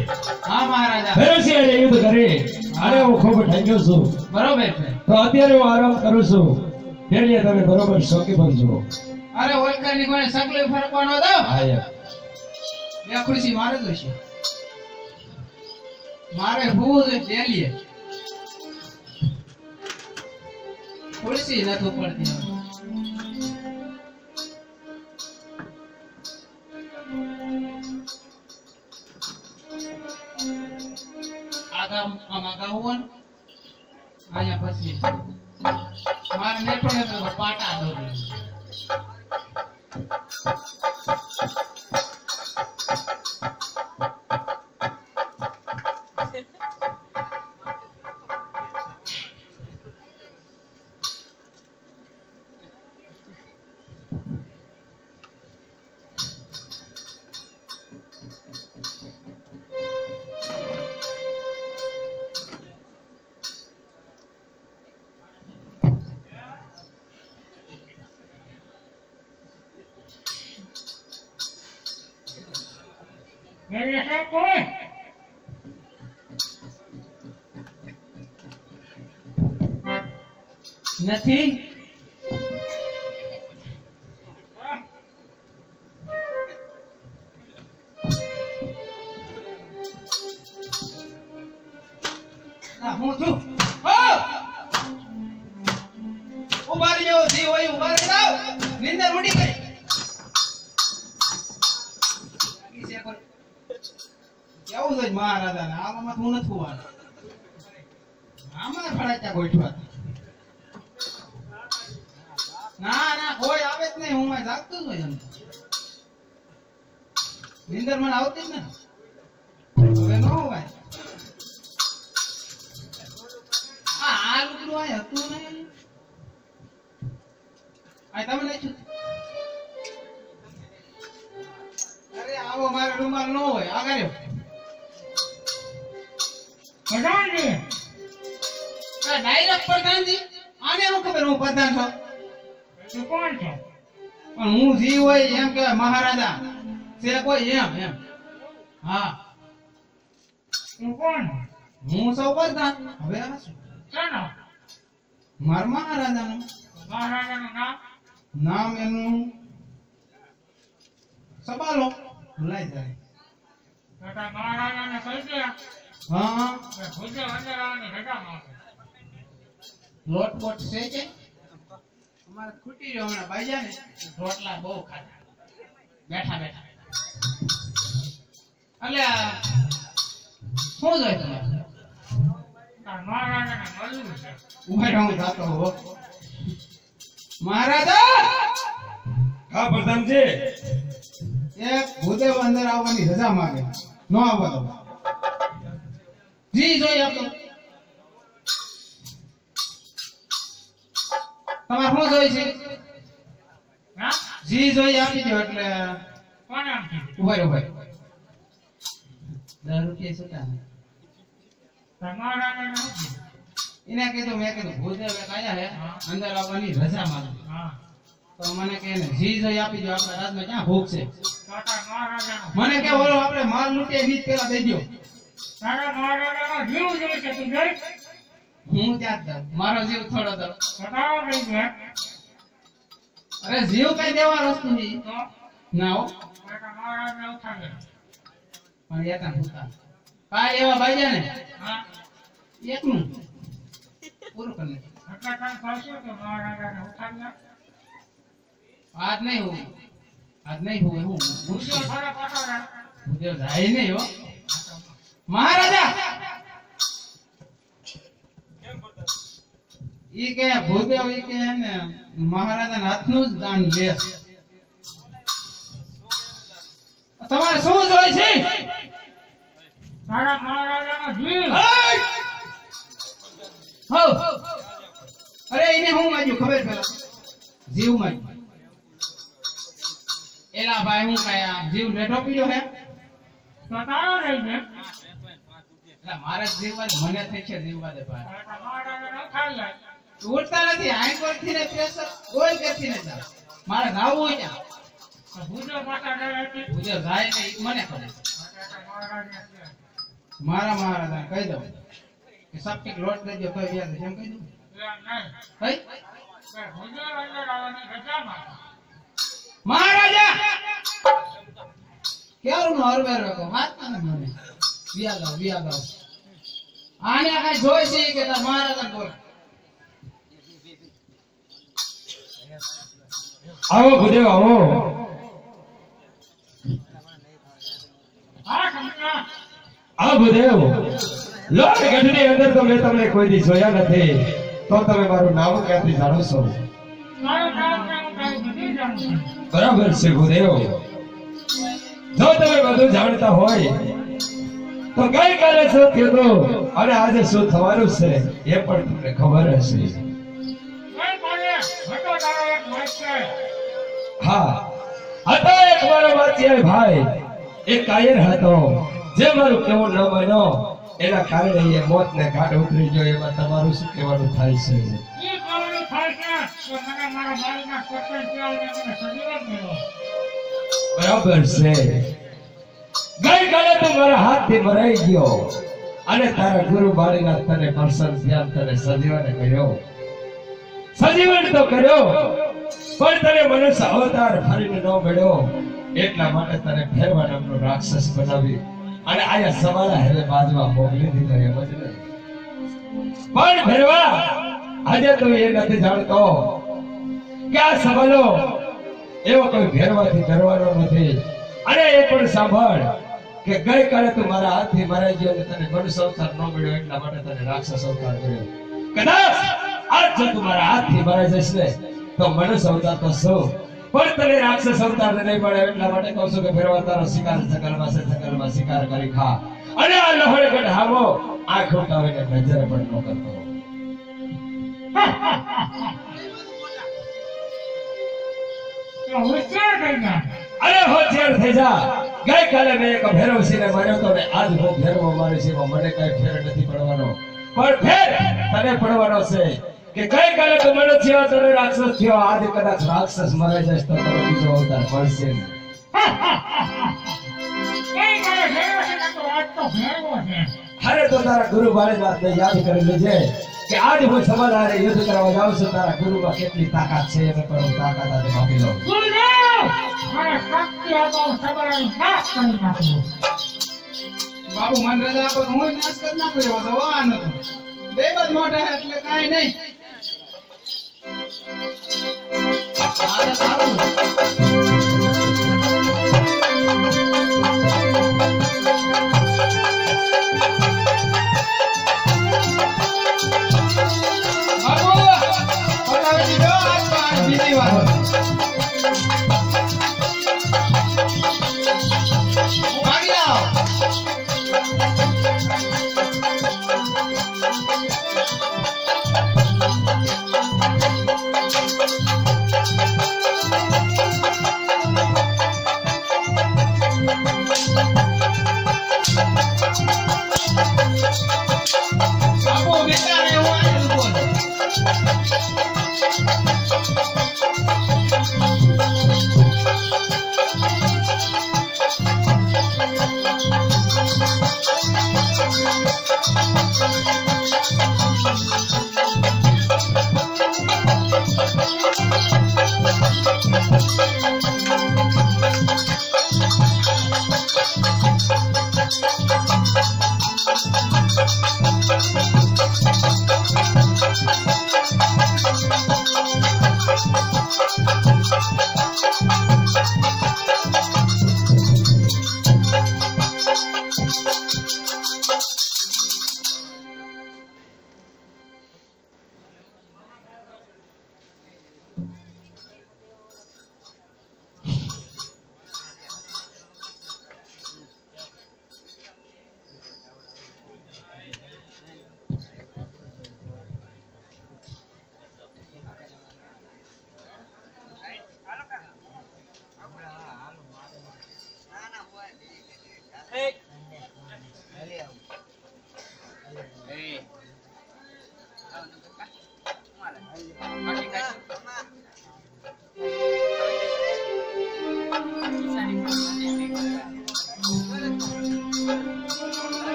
હા મહારાજા. ભેરવસિંહે યુદ્ધ કરી અને હું ખૂબ ઠાક્યો છું. બરોબર છે. તો અત્યારે હું આરામ કરું છું. એટલે તમે બરોબર શોકી બનજો. અરે ઓળખાણની કોઈને સગલે ફરકવાનો દો. હા યાર. બે ખુરશી મારે જ છે. મારે હું જ ડેલીએ ખુરશી નથી પડતી. આમાં ગાવું અહીંયા પછી મારે નેટો નેટો પાટા દો. મેરે સાહેબ કોણ? નથી. હું છું. ઉભા રહી જાઓ. જી હોય ઉભા રહી જાઓ. નિંદર ઉડી ગઈ. કેવું છે મહારાજા ને આમાં હું નથી હોવાનું. આમાં ફળાચ્યા ગોઠવા. ના ના કોઈ આવે જ નહીં. હું જાગતો જ હોય. નિંદર મને આવતી જ ને. હવે ન હોય. આ લુકડું આ હતું નહીં. આ તમે નહીં છું. અરે આવો મારો રૂમાલ ન હોય. આગળ પ્રધાનજી, ડાયરેક્ટ પ્રધાનજી. આને શું ખબર હું પ્રધાન છું? તું કોણ છે? પણ હું જી હોય એમ કહેવાય મહારાજા છે કોઈ એમ એમ. હા તું કોણ? હું સૌ પ્રધાન. હવે આ શું? ચાલો, માર મહારાજાનું મહારાજાનું નામ? નામ એનું સબાલો ભૂલાઈ જાય. કાકા મહારાજાને કહી દે હા કે ભૂજે અંદર આવવાની રજા માંગે. લોટ બોટ છે કે અમારે ખૂટી રહ્યો હમણાં બાઈજા ને રોટલા બહુ ખાધા બેઠા બેઠા અલ્યા શું જાય તમારે મહારાજાને મળવું છે. ઉભા હું જાતો હો મહારાજા હા પ્રધાનજી એક ભૂદેવ અંદર આવવાની રજા માંગે ન આવવા દો જી જોઈ આપો તમારે શું જોઈ છે હા જી જોઈ આપી દો એટલે કોને આમ કીધું? ઉભા ઉભા 10 રૂપિયા સુતા મહારાજાને શું કીધું? એને કીધું મેં કીધું ભૂદેવ એક આયા હે અંદર આવવાની રજા માંગે હા તો મને કહે ને જી જોઈ આપી દો આપણા રાજમાં ક્યાં ભૂખ છે કાકા મહારાજાનો મને કે ઓલો આપણે માલ લૂટીએ નીચ પેલા દઈ દો તારા મહારાજાનો જીવ જોઈ છે તું જઈ હું ત્યાં જ દઉં મારો જીવ થોડો દઉં બતાવો કઈ છે અરે જીવ કઈ દેવા રસ્તો નહીં તો ના હો કાકા મહારાજને ઉઠાડે. પણ એકા ભૂતા કાય એવા બાઈજા ને હા એકનું પૂરું કરી નાખ. એટલે કાંઈ કરશો તો મહારાજાને ઉઠાડે. આજ નહીં હું હું ભૂજો થોડા પટોરા. ભૂદેવ જાય નહીં હો મહારાજા ઈ કે ભૂદેવ ઈ કે ને મહારાજાના હાથનું જ દાન લે તમારે શું જોઈ છે તારા મહારાજાનો જીવ હો અરે એને હું માગ્યું ખબર પેલા જીવ માગ્યું એલા ભાઈ હું કયા જીવ લેટો પીડ્યો હે તો તારો રહી છે. એટલે મારે જીવવા દે, મને થઈ છે જીવવા દે ભાઈ કાકા મહારાજાને ઉઠાડી લે. ઉઠતા નથી આઈ પરથી ને પ્રેશર કોઈ કરતી ને ચાલ મારે જાવું હોય ત્યાં તો ભૂજો પાછા ગયા છે. ભૂદેવ જાય ને ઈ મને ખબર કાકા મહારાજને કહે. મારા મહારાજા કહી દઉં કે સપટીક લોટ દેજો તો વ્યાજ એમ કહી દઉં એમ નહીં. કઈ કે ભૂજો અંદર આવવાની રજા માંગે. મહારાજા કેવું નો હરવેર રાખો વાત ના મને વ્યાજ આવ આને કઈ જોઈ છે કે તાર મહારાજા બોલ આવો ભૂદેવ આવો હા સમજા. આ ભૂદેવ લોટ ગઢની અંદર તો મેં તમને કોઈ દી જોયા નથી તો તમે મારું નામ ક્યાંથી જાણો છો મારું નામ હું તારું બધી જાણું છું. બરાબર છે ભૂદેવ જો તમે બધું જાણતા હોય તો ગઈકાલે શું થયું અને આજે શું થવાનું છે એ પણ તમને ખબર હશે કઈ કોને? હતો તારો એક માસ્ટર. હા હતો એક મારો વાત્સલ્ય ભાઈ એ કાયર હતો જે મારું કેવું ન માન્યો એના કારણે એ મોતને ઘાટ ઉતરી ગયો એમાં તમારું શું કહેવાનું થાય છે એ કહેવાનું થાય છે કે મને મારા બાળકના પોટેન્શિયલને મને સજીવન મળ્યો. બરાબર છે ગઈકાલે તું મારા હાથથી મરાઈ ગયો અને તારા ગુરુ બાળીના તને પર્સન ધ્યાન તને સજીવન કર્યો સજીવન તો કર્યો પણ તને મનુષ્ય અવતાર ફરીને ન મળ્યો એટલા માટે તને ફેરવા નામનો રાક્ષસ બનાવી અને આયા સવાલા હેલે બાજવા મોકલી દીધો એમ જ ને પણ ફેરવા આજે તું એ નથી જાણતો કે આ સવાલો એવો કોઈ ફેરવાથી કરવાનો નથી અને એ પણ સાંભળ કે ગઈકાલે તું મારા હાથથી મરાઈ ગયો અને તને મનુષ્ય અવતાર ન મળ્યો એટલા માટે તને રાક્ષસ અવતાર મળ્યો કદાચ આજ જો તું મારા હાથથી મરાઈ જઈશ ને તો મનુષ્ય અવતાર તો શું પણ તને રાક્ષસ અવતાર નહીં મળે એટલા માટે કહું છું કે ફેરવા તારો શિકાર જંગલમાં શિકાર કરી ખા અને આ લહણગઢ હાવો આંખ ઉઠાવીને નજરે પણ ન કરતો તો હોશિયાર થઈ જા. અરે હોશિયાર થઈ જા ગઈકાલે મેં એક ભેરવસિંહને માર્યો તો ને આજ હું ભેરવો મારી છે મને કઈ ફેર નથી પડવાનો પણ ફેર તને પડવાનો છે કે ગઈકાલે તું મનુષ્ય હતો ને રાક્ષસ થયો આજે કદાચ રાક્ષસ મરાઈ જશે તો તારો બીજો અવતાર મળશે કઈ કરે ભેરવો છે કાં તો આજ તો ભેરવો છે. અરે તો તારા ગુરુ બાળીનાથને યાદ કરી લેજે કે આજ હું સમાધારે યુદ્ધ કરવા જાઉં છું તારા ગુરુમાં કેટલી તાકાત છે એને પણ હું તાકાત આજે માપી લઉં ગુરુદેવ! મને શક્તિ આપો, સબળાઈ નાશ કરી નાખો. બાપુ મન રજા આપો તો હું નાશ કરી નાખું એવો તો વાનો બે બધ મોટા એટલે કાઈ નહીં આ સારું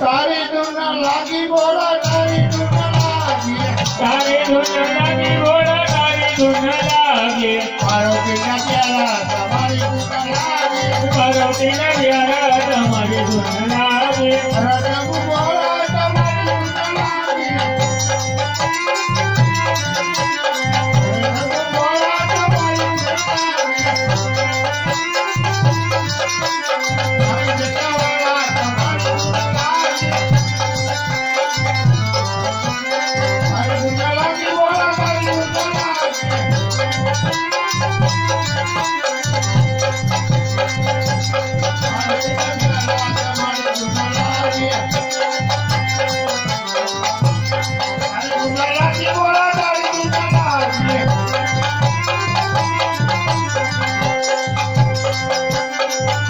તારી ધૂન લાગી બોલા તારી ધૂન લાગી તારી ધૂન લાગી બોલા તારી ધૂન લાગી મારો પિતા પ્યારા તમારી ધૂન લાગી મારો પતિના વ્યારા તમારી ધૂન લાગે રંગ બોલા તમારી ધૂન લાગે રંગ બોલા તમારી ધૂન લાગે આવી જતાવાળા તમારી ધૂન લાગે મારી ધૂન લાગે બોલા મારી ધૂન લાગે Thank you.